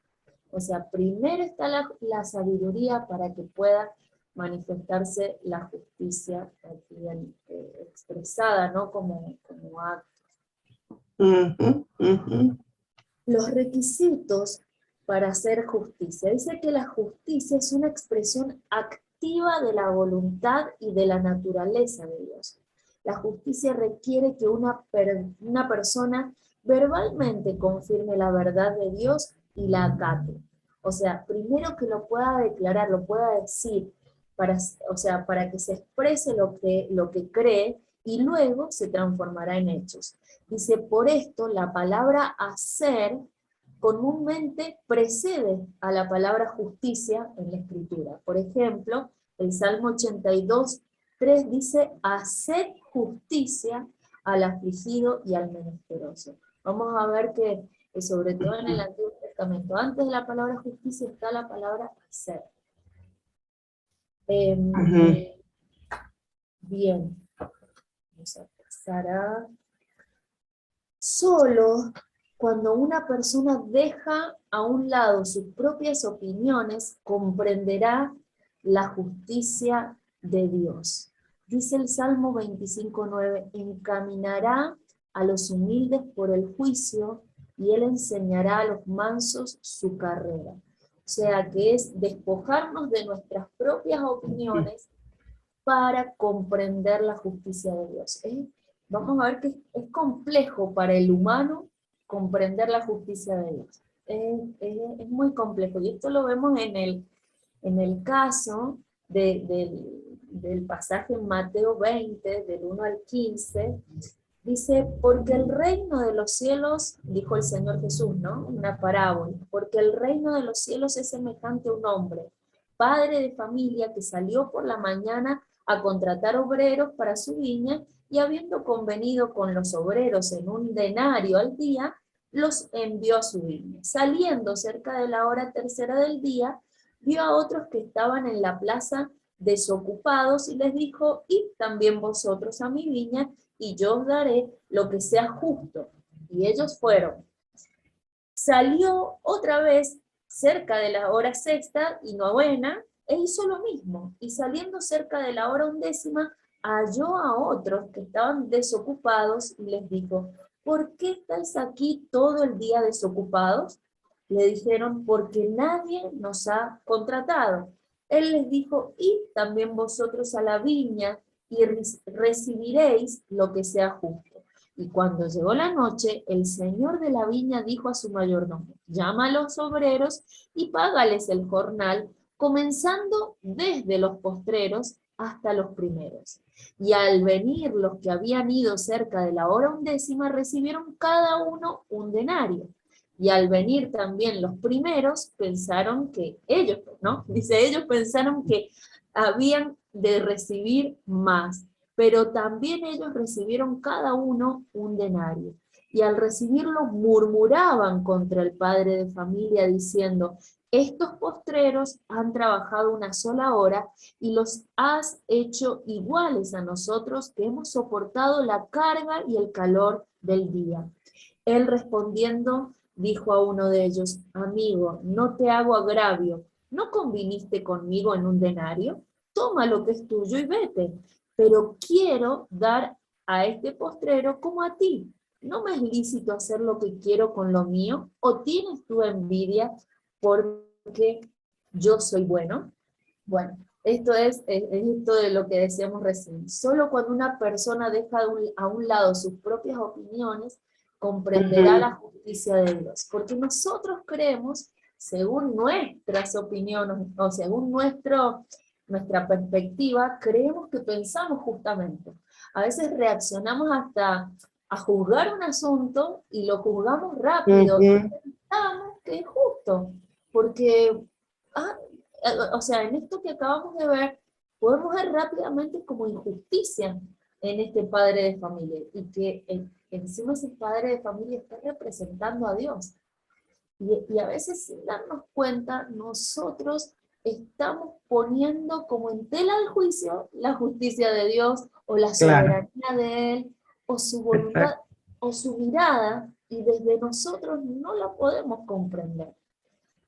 O sea, primero está la sabiduría para que pueda manifestarse la justicia aquí expresada, ¿no? Como acto. Ujú, ujú. Los requisitos para hacer justicia. Dice que la justicia es una expresión activa de la voluntad y de la naturaleza de Dios. La justicia requiere que una persona verbalmente confirme la verdad de Dios y la acate. O sea, primero que lo pueda declarar, lo pueda decir, para que se exprese lo que cree, y luego se transformará en hechos. Dice, por esto la palabra hacer comúnmente precede a la palabra justicia en la Escritura. Por ejemplo, el Salmo 82:3 dice, haced justicia al afligido y al menesteroso. Vamos a ver que sobre todo en el Antiguo Testamento, antes de la palabra justicia está la palabra hacer. Bien, vamos a pasar a... Solo cuando una persona deja a un lado sus propias opiniones, comprenderá la justicia de Dios. Dice el Salmo 25:9, encaminará a los humildes por el juicio y él enseñará a los mansos su carrera. O sea que es despojarnos de nuestras propias opiniones para comprender la justicia de Dios. Vamos a ver que es complejo para el humano comprender la justicia de Dios. Es muy complejo. Y esto lo vemos en el caso del pasaje en Mateo 20, del 1 al 15. Dice, porque el reino de los cielos, dijo el Señor Jesús, ¿no? Una parábola. Porque el reino de los cielos es semejante a un hombre, padre de familia, que salió por la mañana a contratar obreros para su viña, y habiendo convenido con los obreros en un denario al día, los envió a su viña. Saliendo cerca de la hora tercera del día, vio a otros que estaban en la plaza desocupados, y les dijo, id también vosotros a mi viña, y yo os daré lo que sea justo. Y ellos fueron. Salió otra vez cerca de la hora sexta y novena, e hizo lo mismo, y saliendo cerca de la hora 11, halló a otros que estaban desocupados, y les dijo, ¿por qué estáis aquí todo el día desocupados? Le dijeron, porque nadie nos ha contratado. Él les dijo, id también vosotros a la viña, y recibiréis lo que sea justo. Y cuando llegó la noche, el señor de la viña dijo a su mayordomo, llama a los obreros y págales el jornal, comenzando desde los postreros hasta los primeros. Y al venir los que habían ido cerca de la hora 11, recibieron cada uno un denario. Y al venir también los primeros, pensaron que ellos, ¿no? Dice, ellos pensaron que habían de recibir más, pero también ellos recibieron cada uno un denario. Y al recibirlo murmuraban contra el padre de familia, diciendo, estos postreros han trabajado una sola hora y los has hecho iguales a nosotros, que hemos soportado la carga y el calor del día. Él respondiendo dijo a uno de ellos, amigo, no te hago agravio, ¿no conviniste conmigo en un denario? Toma lo que es tuyo y vete, pero quiero dar a este postrero como a ti. ¿No me es lícito hacer lo que quiero con lo mío? ¿O tienes tú envidia porque yo soy bueno? Bueno, esto es esto de lo que decíamos recién. Solo cuando una persona deja a un lado sus propias opiniones, comprenderá la justicia de Dios. Porque nosotros creemos, según nuestras opiniones, o según nuestra perspectiva, creemos que pensamos justamente. A veces reaccionamos hasta a juzgar un asunto y lo juzgamos rápido. Y pensamos que es justo. Porque, o sea, en esto que acabamos de ver, podemos ver rápidamente como injusticia en este padre de familia. Y que encima ese padre de familia está representando a Dios. Y a veces sin darnos cuenta, nosotros estamos poniendo como en tela de juicio la justicia de Dios, o la soberanía de Él, o su voluntad, o su mirada, y desde nosotros no la podemos comprender.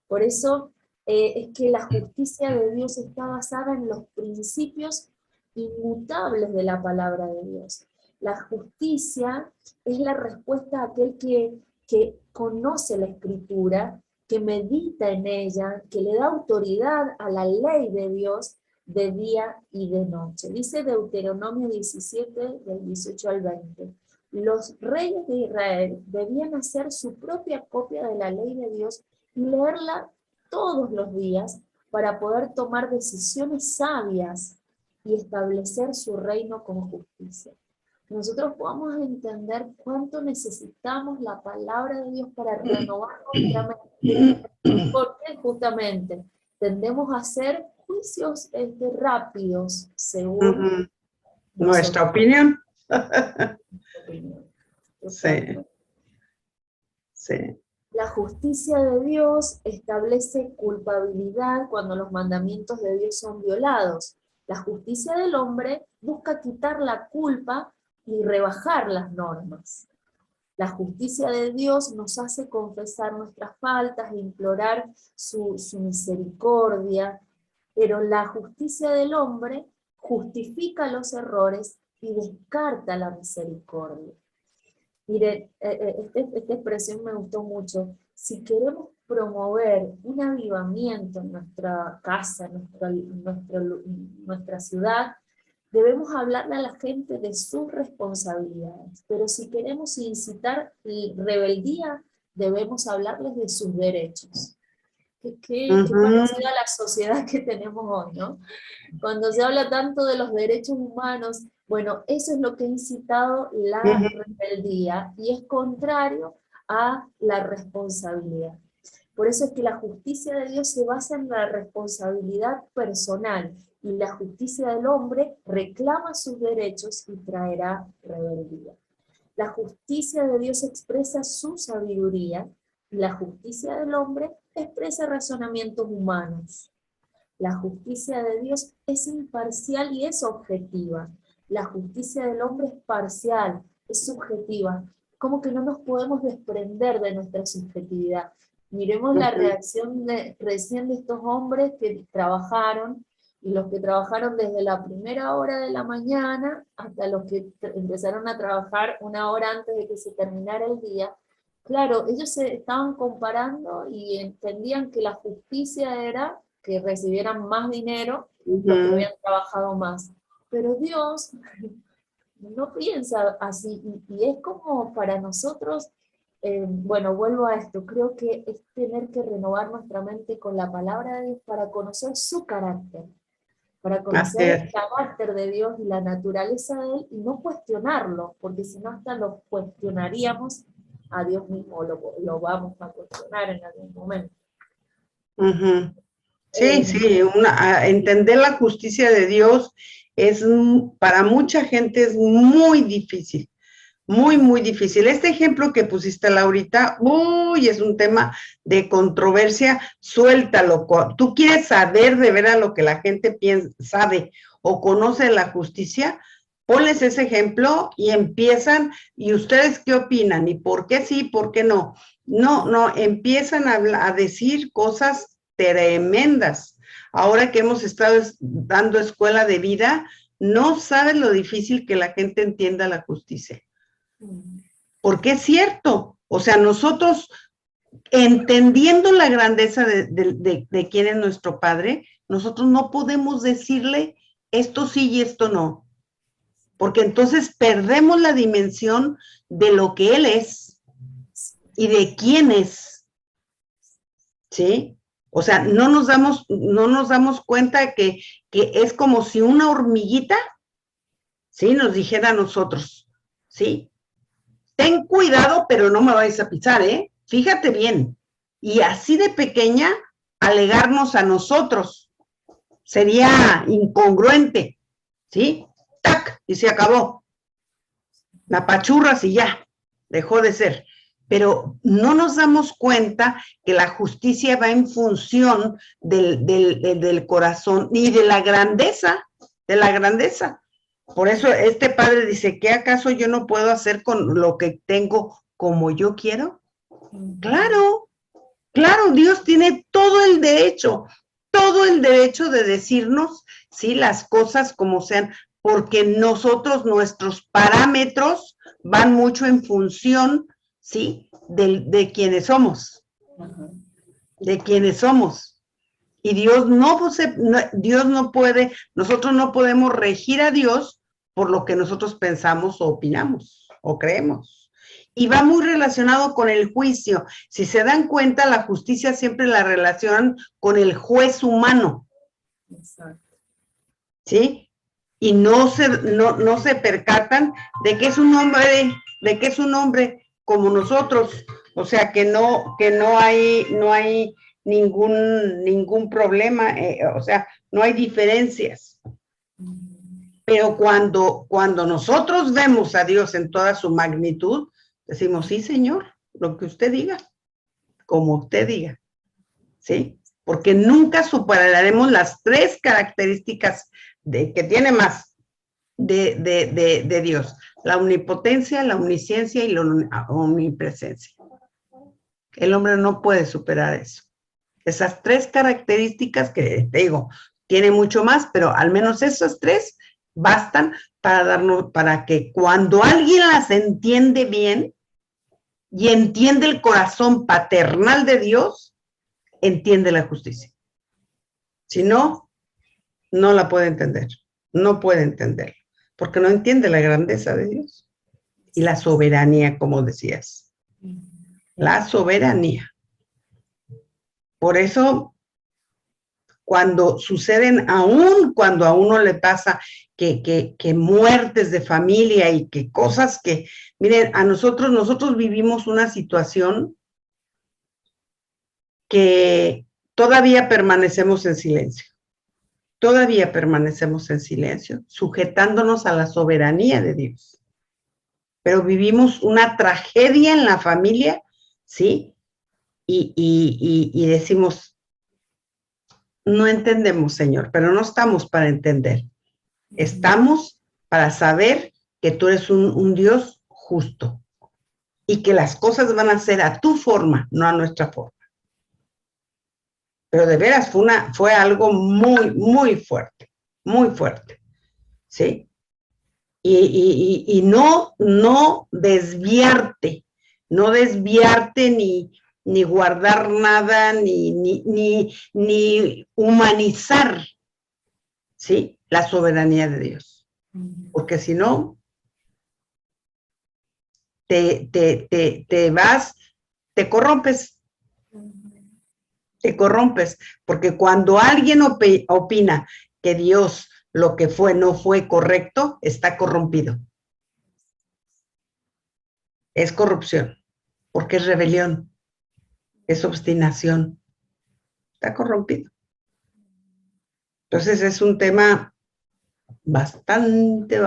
Por eso es que la justicia de Dios está basada en los principios inmutables de la palabra de Dios. La justicia es la respuesta a aquel que conoce la Escritura, que medita en ella, que le da autoridad a la ley de Dios de día y de noche. Dice Deuteronomio 17, del 18 al 20. Los reyes de Israel debían hacer su propia copia de la ley de Dios y leerla todos los días para poder tomar decisiones sabias y establecer su reino con justicia. Nosotros podamos entender cuánto necesitamos la palabra de Dios para renovar nuestra mente, porque justamente tendemos a hacer juicios rápidos según nuestra opinión. Sí. Sí. La justicia de Dios establece culpabilidad cuando los mandamientos de Dios son violados. La justicia del hombre busca quitar la culpa y rebajar las normas. La justicia de Dios nos hace confesar nuestras faltas e implorar su misericordia, pero la justicia del hombre justifica los errores y descarta la misericordia. Mire, esta expresión me gustó mucho. Si queremos promover un avivamiento en nuestra casa, en nuestra ciudad, debemos hablarle a la gente de sus responsabilidades. Pero si queremos incitar rebeldía, debemos hablarles de sus derechos. Qué parecida a la sociedad que tenemos hoy, ¿no? Cuando se habla tanto de los derechos humanos, bueno, eso es lo que ha incitado la rebeldía y es contrario a la responsabilidad. Por eso es que la justicia de Dios se basa en la responsabilidad personal y la justicia del hombre reclama sus derechos y traerá rebeldía. La justicia de Dios expresa su sabiduría y la justicia del hombre expresa razonamientos humanos. La justicia de Dios es imparcial y es objetiva. La justicia del hombre es parcial, es subjetiva. Como que no nos podemos desprender de nuestra subjetividad. Miremos la reacción recién de estos hombres que trabajaron, y los que trabajaron desde la primera hora de la mañana hasta los que empezaron a trabajar una hora antes de que se terminara el día. Claro, ellos se estaban comparando y entendían que la justicia era que recibieran más dinero los que habían trabajado más. Pero Dios no piensa así, y es como para nosotros, bueno, vuelvo a esto, creo que es tener que renovar nuestra mente con la palabra de Dios para conocer su carácter, para conocer el carácter de Dios y la naturaleza de Él, y no cuestionarlo, porque si no hasta lo cuestionaríamos a Dios mismo, lo vamos a cuestionar en algún momento. Sí, entender la justicia de Dios es, para mucha gente es muy difícil, muy, muy difícil. Este ejemplo que pusiste, Laurita, es un tema de controversia, suéltalo. ¿Tú quieres saber de veras lo que la gente sabe o conoce de la justicia? Ponles ese ejemplo y empiezan, ¿y ustedes qué opinan? ¿Y por qué sí, por qué no? No, empiezan a decir cosas tremendas. Ahora que hemos estado dando escuela de vida, no sabes lo difícil que la gente entienda la justicia. Porque es cierto, o sea, nosotros entendiendo la grandeza de quién es nuestro Padre, nosotros no podemos decirle esto sí y esto no, porque entonces perdemos la dimensión de lo que Él es y de quién es, ¿sí? O sea, no nos damos cuenta que es como si una hormiguita, ¿sí? Nos dijera a nosotros, ¿sí? Ten cuidado, pero no me vayas a pisar, ¿eh? Fíjate bien. Y así de pequeña, alegarnos a nosotros. Sería incongruente, ¿sí? ¡Tac! Y se acabó. La pachurras y ya, dejó de ser. Pero no nos damos cuenta que la justicia va en función del corazón y de la grandeza, Por eso este padre dice, ¿qué acaso yo no puedo hacer con lo que tengo como yo quiero? Claro, Claro, Dios tiene todo el derecho de decirnos, sí, las cosas como sean, porque nuestros parámetros van mucho en función, sí, de quienes somos, Ajá. de quienes somos. Y Dios Dios no puede, nosotros no podemos regir a Dios por lo que nosotros pensamos o opinamos o creemos. Y va muy relacionado con el juicio. Si se dan cuenta, la justicia siempre la relacionan con el juez humano. Exacto. ¿Sí? Y no se percatan de que es un hombre como nosotros. O sea, que no hay ningún problema, o sea, no hay diferencias. Pero cuando nosotros vemos a Dios en toda su magnitud, decimos, sí, Señor, lo que usted diga, como usted diga, ¿sí? Porque nunca superaremos las tres características que tiene más de Dios: la omnipotencia, la omnisciencia y la omnipresencia. El hombre no puede superar eso. Esas tres características que, te digo, tiene mucho más, pero al menos esas tres bastan para que cuando alguien las entiende bien y entiende el corazón paternal de Dios, entiende la justicia. Si no, no la puede entender, no puede entender, porque no entiende la grandeza de Dios y la soberanía, como decías, la soberanía. Por eso, cuando cuando a uno le pasa que muertes de familia y que cosas que, miren, nosotros vivimos una situación que todavía permanecemos en silencio. Todavía permanecemos en silencio, sujetándonos a la soberanía de Dios. Pero vivimos una tragedia en la familia, ¿sí? Y decimos, no entendemos, Señor, pero no estamos para entender. Estamos para saber que tú eres un Dios justo y que las cosas van a ser a tu forma, no a nuestra forma. Pero de veras fue algo muy, muy fuerte, ¿sí? Y no desviarte ni guardar nada, ni humanizar, ¿sí? La soberanía de Dios. Porque si no, te vas, te corrompes, porque cuando alguien opina que Dios lo que fue no fue correcto, está corrompido. Es corrupción, porque es rebelión, es obstinación, está corrompido. Entonces es un tema bastante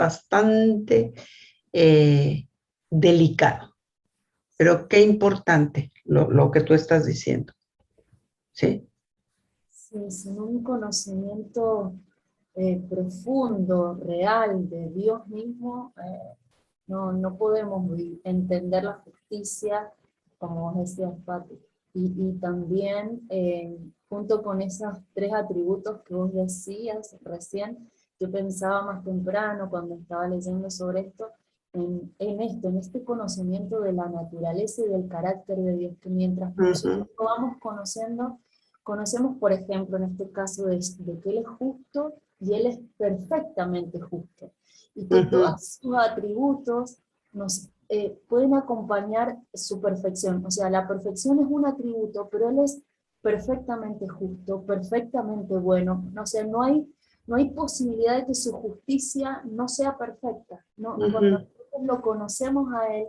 delicado, pero qué importante lo que tú estás diciendo, ¿sí? Sí, sin un conocimiento profundo, real de Dios mismo, no podemos entender la justicia, como vos decías, Pati. Y también, junto con esos tres atributos que vos decías recién, yo pensaba más temprano, cuando estaba leyendo sobre esto, en este conocimiento de la naturaleza y del carácter de Dios, que mientras nosotros lo vamos conociendo, conocemos, por ejemplo, en este caso de que Él es justo y Él es perfectamente justo. Y que todos sus atributos nos pueden acompañar su perfección. O sea, la perfección es un atributo, pero Él es perfectamente justo, perfectamente bueno. O sea, no hay posibilidad de que su justicia no sea perfecta. Cuando nosotros lo conocemos a Él,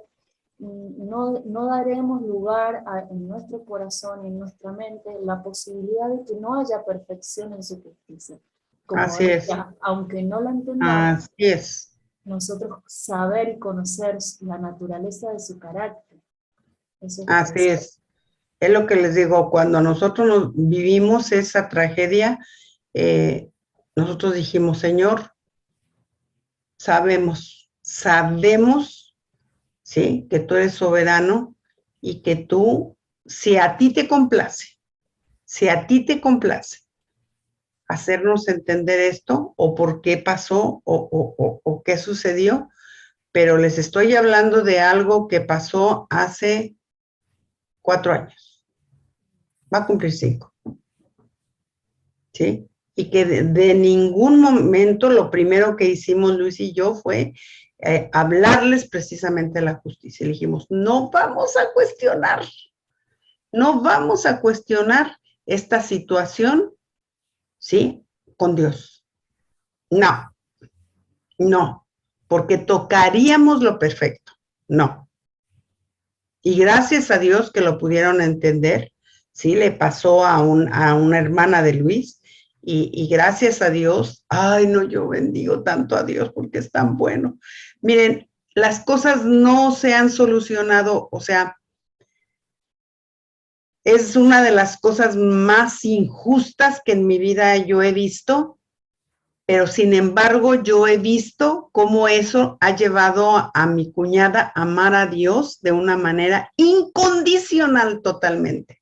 no daremos lugar en nuestro corazón, en nuestra mente, la posibilidad de que no haya perfección en su justicia. Como así es. Aunque no la entendamos, así es. Nosotros saber y conocer la naturaleza de su carácter. Eso es así es. Es lo que les digo, cuando nosotros vivimos esa tragedia, nosotros dijimos, Señor, sabemos, ¿sí? Que tú eres soberano y que tú si a ti te complace, hacernos entender esto, o por qué pasó, o qué sucedió, pero les estoy hablando de algo que pasó hace 4 años. Va a cumplir 5. ¿Sí? Y que de ningún momento lo primero que hicimos Luis y yo fue hablarles precisamente de la justicia. Le dijimos, no vamos a cuestionar esta situación, ¿sí? Con Dios. No, porque tocaríamos lo perfecto. No. Y gracias a Dios que lo pudieron entender, ¿sí? Le pasó a una hermana de Luis, y gracias a Dios, ay no, yo bendigo tanto a Dios porque es tan bueno. Miren, las cosas no se han solucionado, o sea, es una de las cosas más injustas que en mi vida yo he visto, pero sin embargo yo he visto cómo eso ha llevado a mi cuñada a amar a Dios de una manera incondicional totalmente.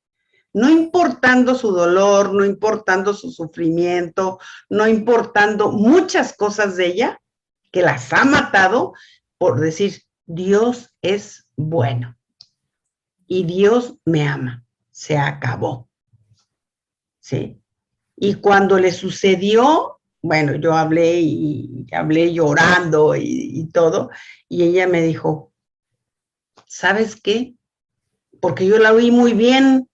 No importando su dolor, no importando su sufrimiento, no importando muchas cosas de ella, que las ha matado por decir, Dios es bueno y Dios me ama. Se acabó. ¿Sí? Y cuando le sucedió, bueno, yo hablé llorando y todo, y ella me dijo, ¿sabes qué? Porque yo la oí muy bien.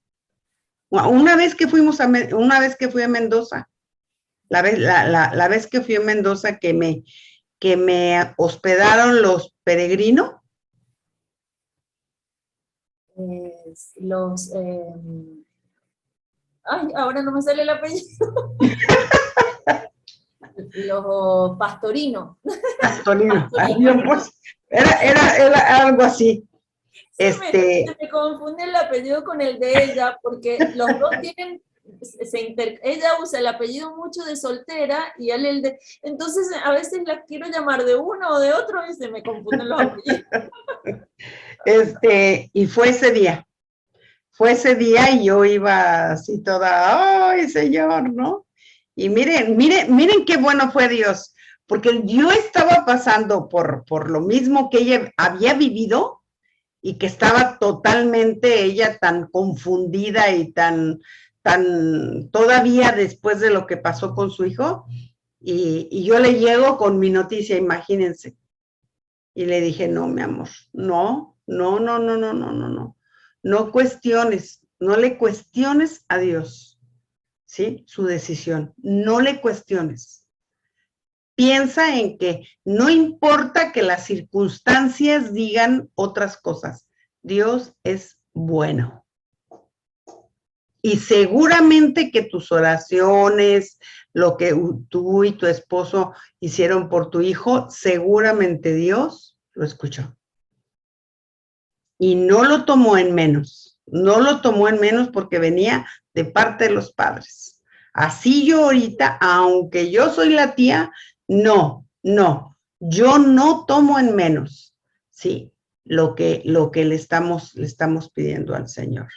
Una vez que fui a Mendoza, la vez que fui a Mendoza que me hospedaron los peregrinos. Ahora no me sale el apellido. Los Pastorino. Pastorino. Pues, era algo así. Se me confunde el apellido con el de ella, porque los dos tienen, ella usa el apellido mucho de soltera y él el de, entonces a veces la quiero llamar de uno o de otro y se me confunden los apellidos. Y fue ese día y yo iba así toda, ¡ay, Señor!, ¿no? Y miren qué bueno fue Dios, porque yo estaba pasando por lo mismo que ella había vivido, y que estaba totalmente ella tan confundida y tan todavía después de lo que pasó con su hijo, y yo le llego con mi noticia, imagínense. Y le dije, no, mi amor, no cuestiones, no le cuestiones a Dios, ¿sí? Su decisión, no le cuestiones. Piensa en que no importa que las circunstancias digan otras cosas, Dios es bueno. Y seguramente que tus oraciones, lo que tú y tu esposo hicieron por tu hijo, seguramente Dios lo escuchó. Y no lo tomó en menos, porque venía de parte de los padres. Así yo ahorita, aunque yo soy la tía, no, yo no tomo en menos, ¿sí? Lo que le estamos pidiendo al Señor.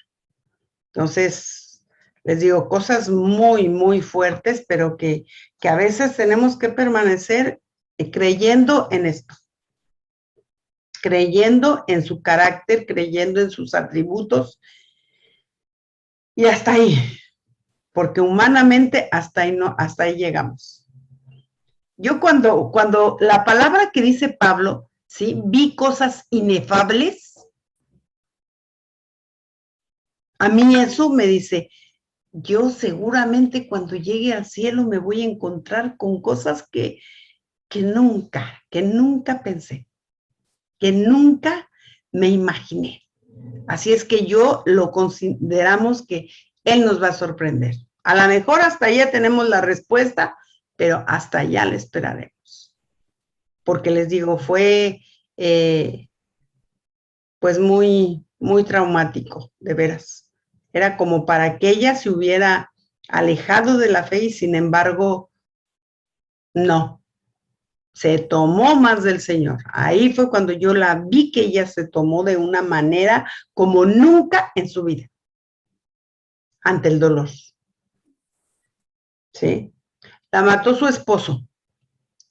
Entonces, les digo, cosas muy, muy fuertes, pero que a veces tenemos que permanecer creyendo en esto. Creyendo en su carácter, creyendo en sus atributos, y hasta ahí, porque humanamente hasta ahí llegamos. Yo cuando la palabra que dice Pablo, ¿sí? Vi cosas inefables, a mí eso me dice, yo seguramente cuando llegue al cielo me voy a encontrar con cosas que nunca pensé, que nunca me imaginé. Así es que yo lo consideramos que Él nos va a sorprender. A lo mejor hasta allá tenemos la respuesta, pero hasta allá le esperaremos. Porque les digo, fue pues muy, muy traumático, de veras. Era como para que ella se hubiera alejado de la fe y sin embargo, no. Se tomó más del Señor. Ahí fue cuando yo la vi que ella se tomó de una manera como nunca en su vida. ante el dolor. ¿Sí? La mató su esposo.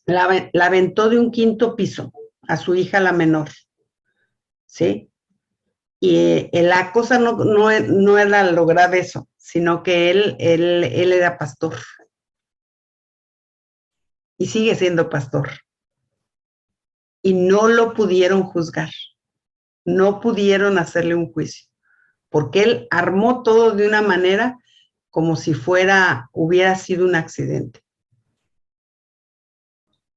La aventó de un 5º piso a su hija la menor. ¿Sí? Y la cosa no era lograr eso, sino que él era pastor. Y sigue siendo pastor. Y no lo pudieron juzgar. No pudieron hacerle un juicio. Porque él armó todo de una manera como si hubiera sido un accidente.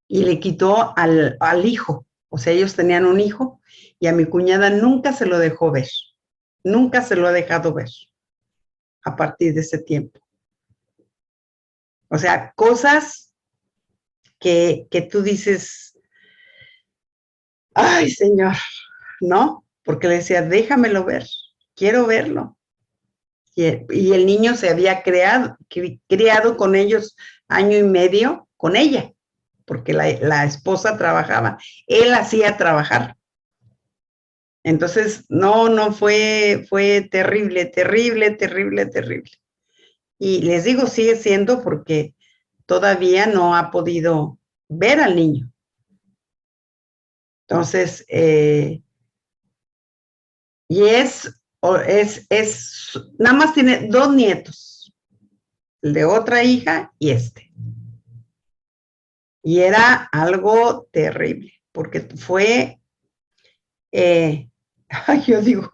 Y le quitó al hijo. O sea, ellos tenían un hijo y a mi cuñada nunca se lo dejó ver. Nunca se lo ha dejado ver a partir de ese tiempo. O sea, cosas que tú dices, ay, Señor, ¿no? Porque le decía, déjamelo ver, quiero verlo. Y el niño se había criado con ellos 1.5 años con ella, porque la esposa trabajaba, él hacía trabajar. Entonces, no, fue terrible, terrible, terrible, terrible. Y les digo, sigue siendo porque todavía no ha podido ver al niño. Entonces, y nada más tiene 2 nietos, el de otra hija y este. Y era algo terrible, porque fue, yo digo,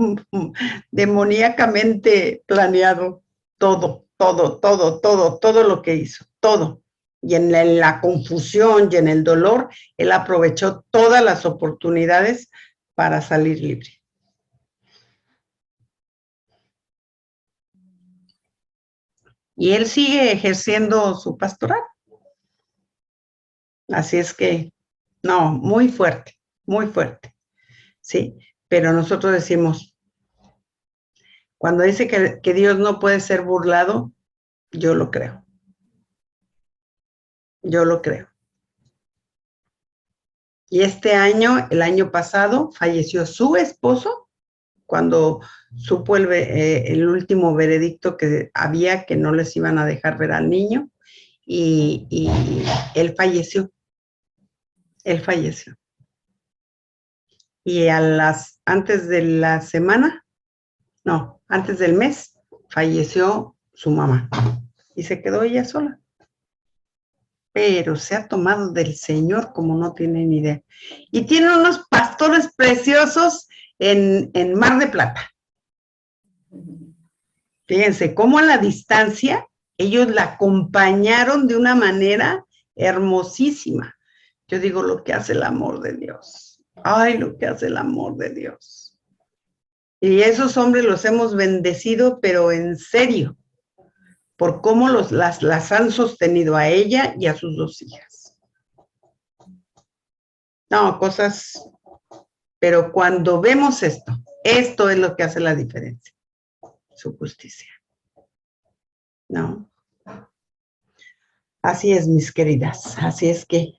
demoníacamente planeado todo, todo, todo, todo, todo lo que hizo, todo. Y en la confusión y en el dolor, él aprovechó todas las oportunidades para salir libre. Y él sigue ejerciendo su pastoral. Así es que, no, muy fuerte, ¿sí? Pero nosotros decimos, cuando dice que Dios no puede ser burlado, yo lo creo. Yo lo creo. Y este año, el año pasado, falleció su esposo cuando supo el último veredicto que había, que no les iban a dejar ver al niño, y él falleció. Él falleció. Y antes de la semana, no, antes del mes, falleció su mamá. Y se quedó ella sola. Pero se ha tomado del Señor como no tiene ni idea. Y tiene unos pastores preciosos en Mar de Plata. Fíjense, cómo a la distancia ellos la acompañaron de una manera hermosísima. Yo digo, lo que hace el amor de Dios. Ay, lo que hace el amor de Dios. Y esos hombres los hemos bendecido, pero en serio, por cómo las han sostenido a ella y a sus 2 hijas. No, cosas, pero cuando vemos esto es lo que hace la diferencia, su justicia. No. Así es, mis queridas, así es que,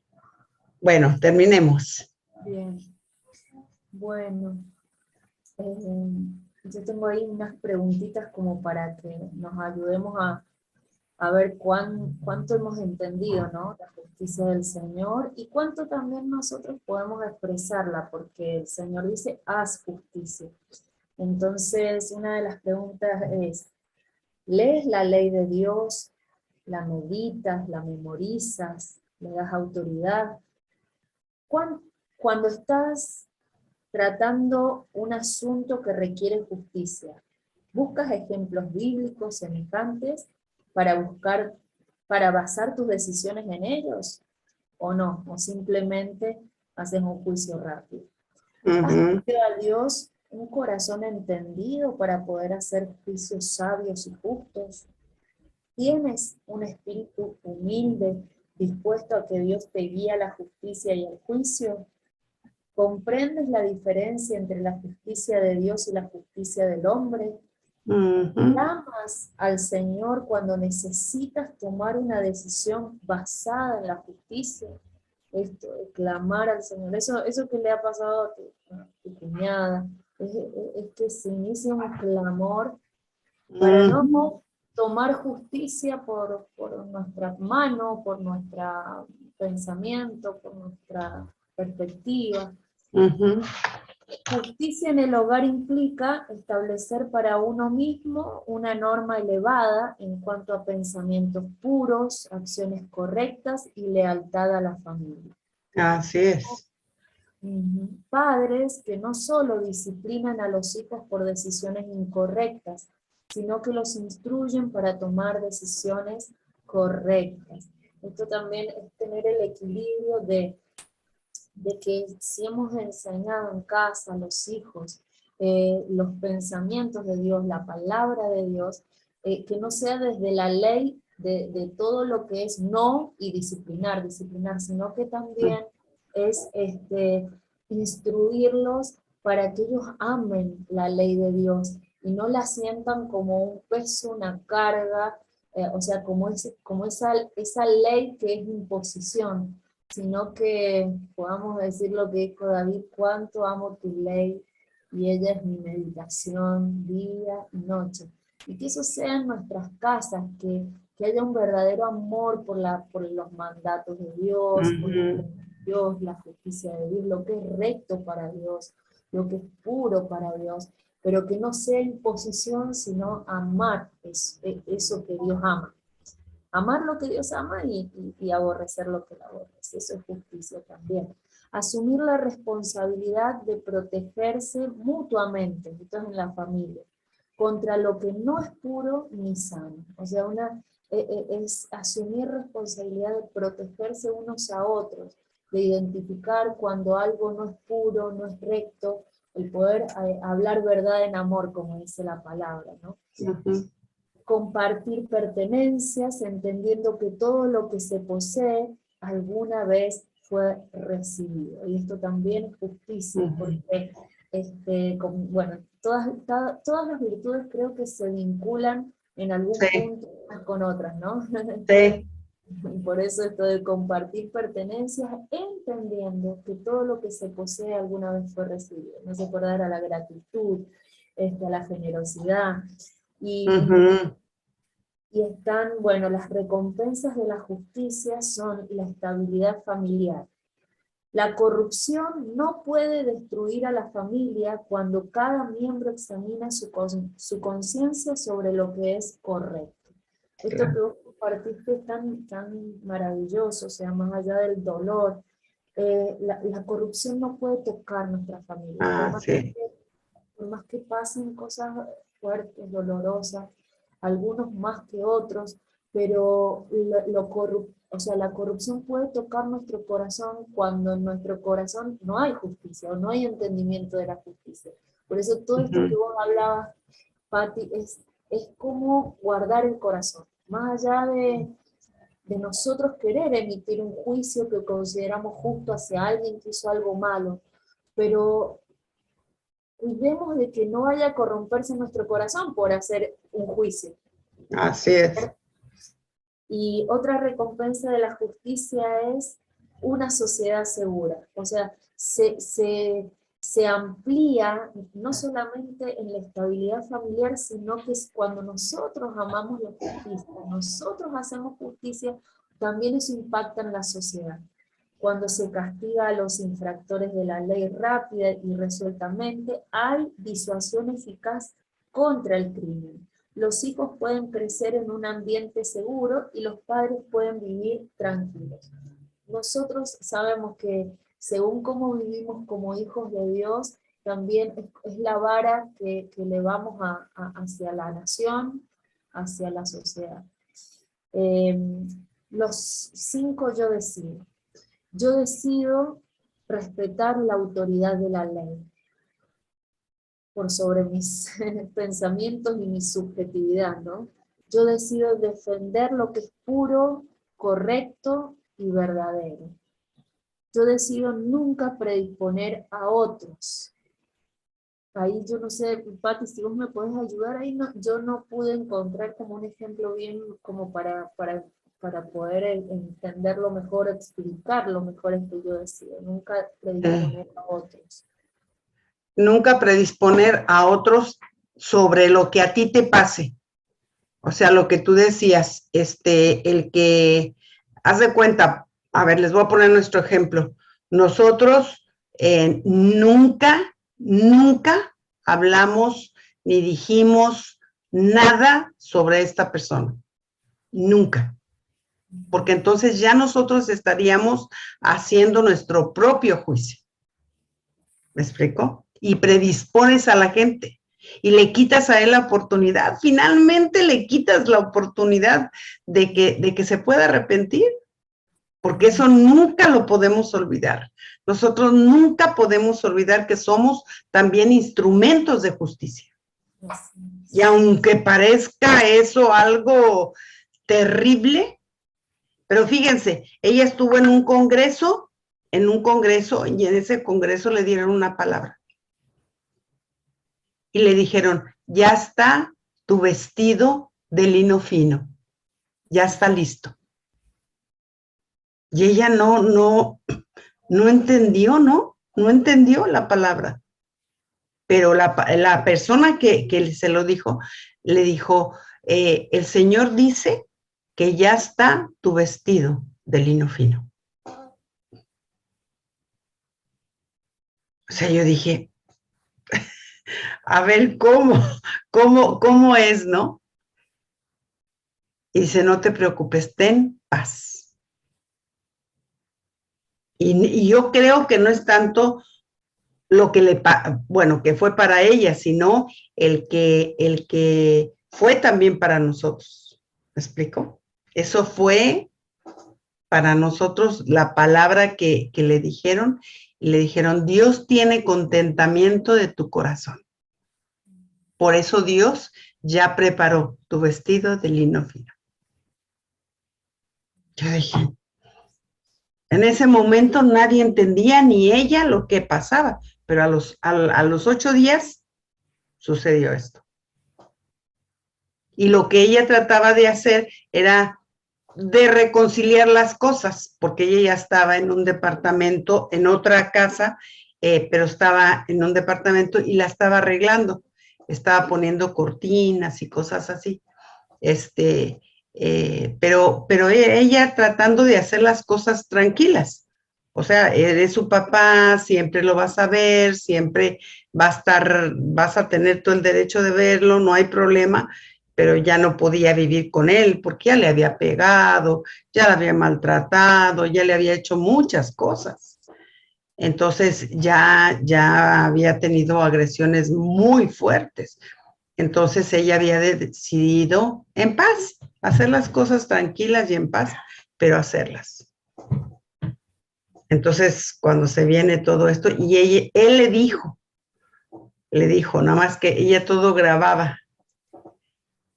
bueno, terminemos. Bien, bueno, yo tengo ahí unas preguntitas como para que nos ayudemos a ver cuánto hemos entendido, ¿no? La justicia del Señor y cuánto también nosotros podemos expresarla, porque el Señor dice, haz justicia. Entonces, una de las preguntas es, ¿lees la ley de Dios? ¿La meditas? ¿La memorizas? ¿Le das autoridad? Cuando estás tratando un asunto que requiere justicia, ¿buscas ejemplos bíblicos semejantes para basar tus decisiones en ellos? ¿O no? ¿O simplemente haces un juicio rápido? ¿Has pedido a Dios un corazón entendido para poder hacer juicios sabios y justos? ¿Tienes un espíritu humilde, dispuesto a que Dios te guíe a la justicia y al juicio? ¿Comprendes la diferencia entre la justicia de Dios y la justicia del hombre? ¿Clamas al Señor cuando necesitas tomar una decisión basada en la justicia? Esto de clamar al Señor, eso que le ha pasado a tu cuñada, es que se inicia un clamor para no tomar justicia por nuestra mano, por nuestro pensamiento, por nuestra perspectiva. Ujú. Justicia en el hogar implica establecer para uno mismo una norma elevada en cuanto a pensamientos puros, acciones correctas y lealtad a la familia. Así es. Padres que no solo disciplinan a los hijos por decisiones incorrectas, sino que los instruyen para tomar decisiones correctas. Esto también es tener el equilibrio de que si hemos enseñado en casa a los hijos los pensamientos de Dios, la palabra de Dios, que no sea desde la ley de todo lo que es no y disciplinar, sino que también es instruirlos para que ellos amen la ley de Dios y no la sientan como un peso, una carga, o sea, como esa ley que es imposición, sino que podamos decir lo que dijo David: cuánto amo tu ley, y ella es mi meditación día y noche. Y que eso sea en nuestras casas, que haya un verdadero amor por los mandatos de Dios, por Dios, la justicia de Dios, lo que es recto para Dios, lo que es puro para Dios, pero que no sea imposición, sino amar eso que Dios ama. Amar lo que Dios ama y aborrecer lo que Él aborrece. Eso es justicia también. Asumir la responsabilidad de protegerse mutuamente, esto es en la familia, contra lo que no es puro ni sano. O sea, es asumir responsabilidad de protegerse unos a otros, de identificar cuando algo no es puro, no es recto, el poder hablar verdad en amor, como dice la palabra, ¿no? Compartir pertenencias, entendiendo que todo lo que se posee alguna vez fue recibido. Y esto también es justicia, porque bueno, todas las virtudes creo que se vinculan en algún punto con otras, ¿no? Sí. Y por eso esto de compartir pertenencias, entendiendo que todo lo que se posee alguna vez fue recibido. No se acordar a la gratitud, a la generosidad. Y están, bueno, las recompensas de la justicia son la estabilidad familiar. La corrupción no puede destruir a la familia cuando cada miembro examina su conciencia sobre lo que es correcto. Esto que vos compartiste es tan maravilloso, o sea, más allá del dolor, la corrupción no puede tocar nuestra familia. Por más que pasen cosas fuertes, dolorosas, algunos más que otros, pero la corrupción puede tocar nuestro corazón cuando en nuestro corazón no hay justicia, o no hay entendimiento de la justicia. Por eso todo esto que vos hablabas, Patti, es como guardar el corazón, más allá de nosotros querer emitir un juicio que consideramos justo hacia alguien que hizo algo malo, pero cuidemos de que no vaya a corromperse nuestro corazón por hacer un juicio. Así es. Y otra recompensa de la justicia es una sociedad segura. O sea, se amplía no solamente en la estabilidad familiar, sino que es cuando nosotros amamos la justicia, nosotros hacemos justicia, también eso impacta en la sociedad. Cuando se castiga a los infractores de la ley rápida y resueltamente, hay disuasión eficaz contra el crimen. Los hijos pueden crecer en un ambiente seguro y los padres pueden vivir tranquilos. Nosotros sabemos que según cómo vivimos como hijos de Dios, también es la vara que elevamos hacia la nación, hacia la sociedad. Los 5 yo decido. Yo decido respetar la autoridad de la ley por sobre mis pensamientos y mi subjetividad, ¿no? Yo decido defender lo que es puro, correcto y verdadero. Yo decido nunca predisponer a otros. Ahí yo no sé, Patti, si vos me podés ayudar, ahí no, yo no pude encontrar como un ejemplo bien como para poder entenderlo mejor, explicarlo mejor esto yo decido. Nunca predisponer a otros. Nunca predisponer a otros sobre lo que a ti te pase. O sea, lo que tú decías, el que, haz de cuenta, a ver, les voy a poner nuestro ejemplo. Nosotros nunca hablamos ni dijimos nada sobre esta persona. Nunca. Porque entonces ya nosotros estaríamos haciendo nuestro propio juicio. ¿Me explico? Y predispones a la gente y le quitas a él la oportunidad. Finalmente le quitas la oportunidad de que se pueda arrepentir, porque eso nunca lo podemos olvidar. Nosotros nunca podemos olvidar que somos también instrumentos de justicia. Y aunque parezca eso algo terrible, pero fíjense, ella estuvo en un congreso, y en ese congreso le dieron una palabra. Y le dijeron, ya está tu vestido de lino fino, ya está listo. Y ella no entendió, ¿no? No entendió la palabra. Pero la persona que se lo dijo, le dijo, el Señor dice que ya está tu vestido de lino fino. O sea, yo dije, a ver, ¿cómo es, no? Y dice, no te preocupes, ten paz. Y yo creo que no es tanto lo que que fue para ella, sino el que fue también para nosotros. ¿Me explico? Eso fue para nosotros la palabra que le dijeron, y le dijeron, Dios tiene contentamiento de tu corazón. Por eso Dios ya preparó tu vestido de lino fino. Yo dije, en ese momento nadie entendía, ni ella, lo que pasaba, pero a los 8 días sucedió esto. Y lo que ella trataba de hacer era de reconciliar las cosas, porque ella ya estaba en un departamento, en otra casa, pero estaba en un departamento y la estaba arreglando. Estaba poniendo cortinas y cosas así. Pero ella tratando de hacer las cosas tranquilas. O sea, eres su papá, siempre lo vas a ver, siempre vas a tener todo el derecho de verlo, no hay problema, pero ya no podía vivir con él porque ya le había pegado, ya le había maltratado, ya le había hecho muchas cosas. Entonces ya había tenido agresiones muy fuertes. Entonces ella había decidido en paz, hacer las cosas tranquilas y en paz, pero hacerlas. Entonces, cuando se viene todo esto, y él le dijo, nada más que ella todo grababa,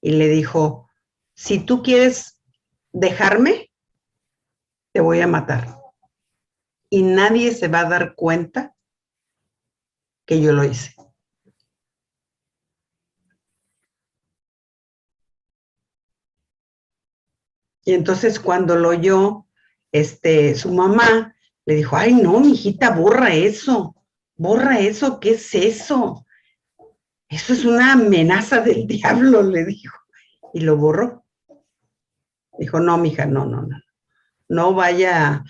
y le dijo, si tú quieres dejarme, te voy a matar. Y nadie se va a dar cuenta que yo lo hice. Y entonces cuando lo oyó, su mamá le dijo, ay no, mijita, borra eso, ¿qué es eso? Eso es una amenaza del diablo, le dijo. Y lo borró. Dijo, no, mija, no vaya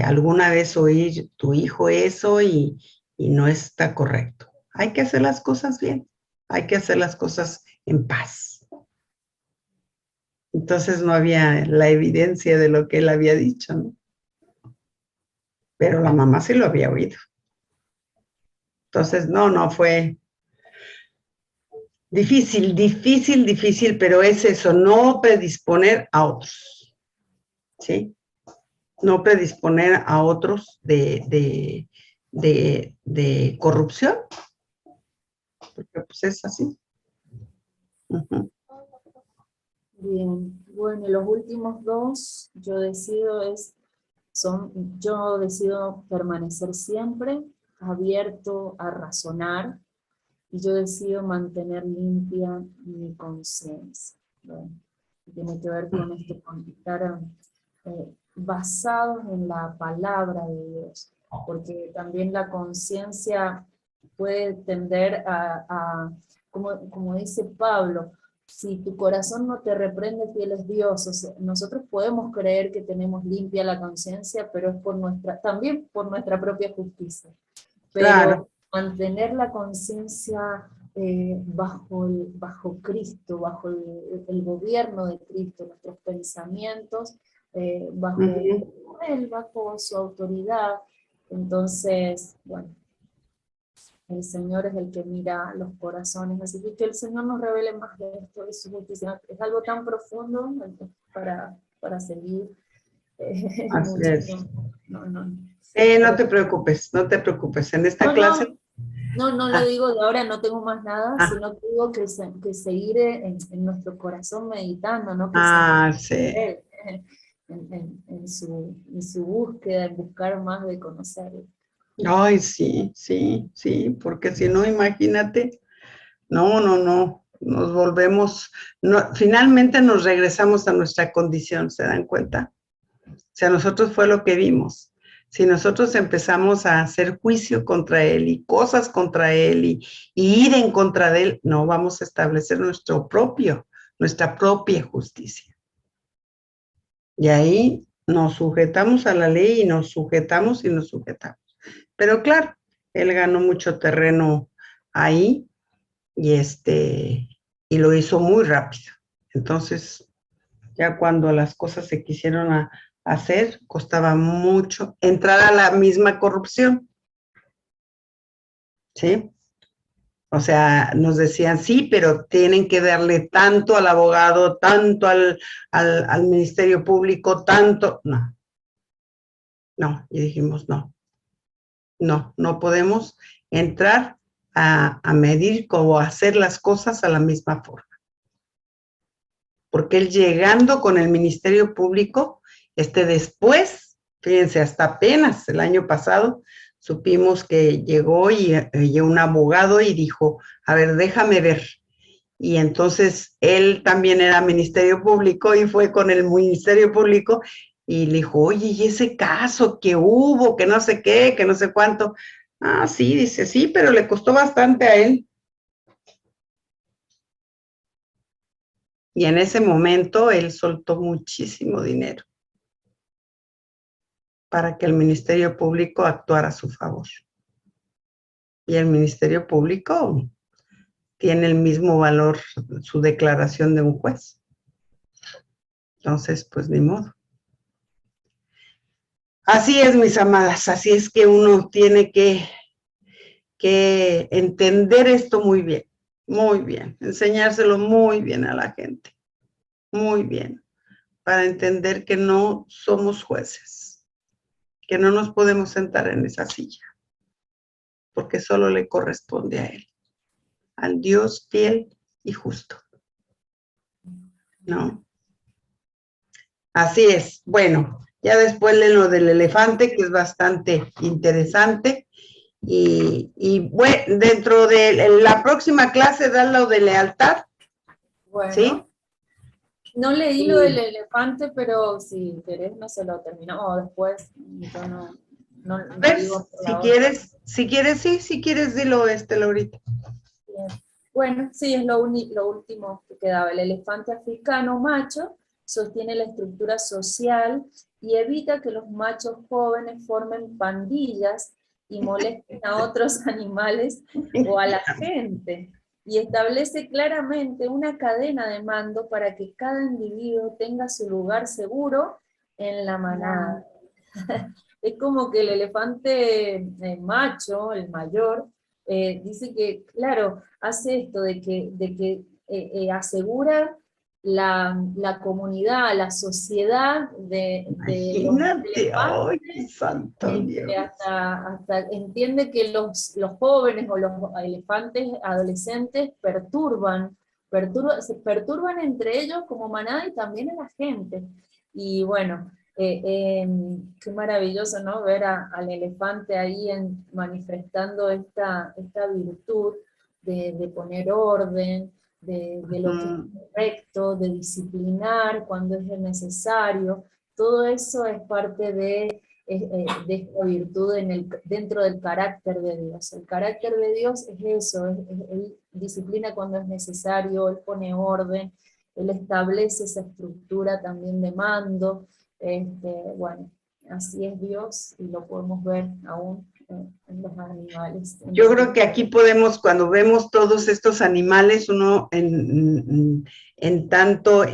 alguna vez oír tu hijo eso y no está correcto. Hay que hacer las cosas bien, hay que hacer las cosas en paz. Entonces no había la evidencia de lo que él había dicho, ¿no? Pero la mamá sí lo había oído. Entonces, no fue difícil, pero es eso, no predisponer a otros, ¿sí? No predisponer a otros de corrupción, porque pues es así. Uh-huh. Bien, bueno, los últimos dos, yo decido permanecer siempre abierto a razonar, y yo decido mantener limpia mi conciencia. Bueno, tiene que ver con esto, con estar basados en la palabra de Dios, porque también la conciencia puede tender como dice Pablo, si tu corazón no te reprende, fiel es Dios. O sea, nosotros podemos creer que tenemos limpia la conciencia, pero es por también por nuestra propia justicia. Pero Claro. mantener la conciencia bajo Cristo, bajo el gobierno de Cristo, nuestros pensamientos, bajo su autoridad. Entonces, bueno, el Señor es el que mira los corazones, así que el Señor nos revele más de esto, de su justicia. Es algo tan profundo para seguir Así mucho es. tiempo. No. No te preocupes, no te preocupes. En esta clase... No lo Ah, digo de ahora, no tengo más nada, ah, sino que digo que seguir en nuestro corazón meditando, ¿no? Que sí. se en su búsqueda, en buscar más de conocerlo. Ay, sí, sí, sí, porque si no, imagínate, no, nos volvemos, no, finalmente nos regresamos a nuestra condición, ¿se dan cuenta? O sea, nosotros fue lo que vimos. Si nosotros empezamos a hacer juicio contra él y cosas contra él y ir en contra de él, no vamos a establecer nuestra propia justicia. Y ahí nos sujetamos a la ley y nos sujetamos y nos sujetamos. Pero claro, él ganó mucho terreno ahí y lo hizo muy rápido. Entonces, ya cuando las cosas se quisieron hacer, costaba mucho entrar a la misma corrupción, ¿sí? O sea, nos decían, sí, pero tienen que darle tanto al abogado, tanto al Ministerio Público, tanto. No, y dijimos, no podemos entrar a medir cómo hacer las cosas a la misma forma. Porque él llegando con el Ministerio Público, después, fíjense, hasta apenas el año pasado, supimos que llegó y un abogado y dijo, a ver, déjame ver. Y entonces él también era Ministerio Público y fue con el Ministerio Público y le dijo, oye, ¿y ese caso que hubo, que no sé qué, que no sé cuánto? Ah, sí, dice, sí, pero le costó bastante a él. Y en ese momento él soltó muchísimo dinero para que el Ministerio Público actuara a su favor. Y el Ministerio Público tiene el mismo valor su declaración de un juez. Entonces, pues ni modo. Así es, mis amadas, así es que uno tiene que entender esto muy bien, enseñárselo muy bien a la gente, muy bien, para entender que no somos jueces, que no nos podemos sentar en esa silla, porque solo le corresponde a él, al Dios fiel y justo, ¿no? Así es, bueno, ya después leen lo del elefante, que es bastante interesante. Bueno, dentro de la próxima clase da lo de lealtad, Bueno, ¿sí? no leí lo del elefante, pero si querés no se lo terminamos después. Yo no A ver, digo por si la otra. quieres, sí, si quieres, dilo, Laurita. Bien. Bueno, sí, es lo último que quedaba. El elefante africano macho sostiene la estructura social y evita que los machos jóvenes formen pandillas y molesten a otros animales o a la gente. Y establece claramente una cadena de mando para que cada individuo tenga su lugar seguro en la manada. Es como que el elefante macho, el mayor, dice que, claro, hace esto de que asegura la comunidad, la sociedad de los Imagínate, ay, elefantes, santo Dios. hasta entiende que los jóvenes o los elefantes adolescentes se perturban entre ellos como manada y también a la gente. Y bueno, qué maravilloso, ¿no? Ver al elefante ahí manifestando esta virtud de poner orden, de lo que es correcto, de disciplinar cuando es necesario. Todo eso es parte de de esta virtud dentro del carácter de Dios. El carácter de Dios es eso, Él disciplina cuando es necesario, Él pone orden, Él establece esa estructura también de mando. Bueno, así es Dios y lo podemos ver aún en los animales. Yo creo que aquí podemos, cuando vemos todos estos animales, uno en tanto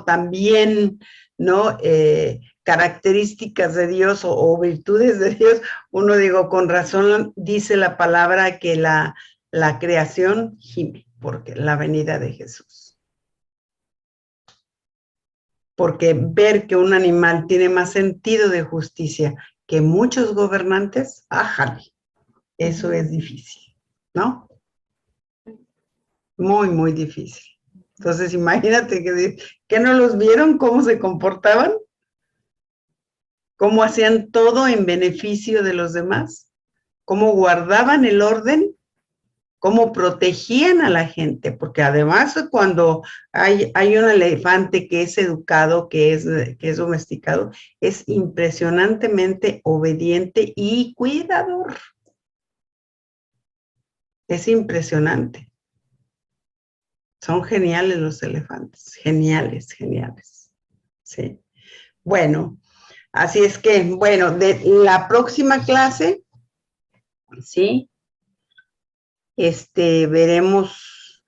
también, ¿no? Características de Dios o virtudes de Dios, uno digo, con razón dice la palabra que la creación gime, porque la venida de Jesús. Porque ver que un animal tiene más sentido de justicia que muchos gobernantes, ¡ájale! Eso es difícil, ¿no? Muy, muy difícil. Entonces, imagínate que no los vieron cómo se comportaban, cómo hacían todo en beneficio de los demás, cómo guardaban el orden, cómo protegían a la gente, porque además cuando hay un elefante que es educado, que es domesticado, es impresionantemente obediente y cuidador. Es impresionante. Son geniales los elefantes, geniales, geniales. Sí. Bueno, así es que, bueno, de la próxima clase, sí, veremos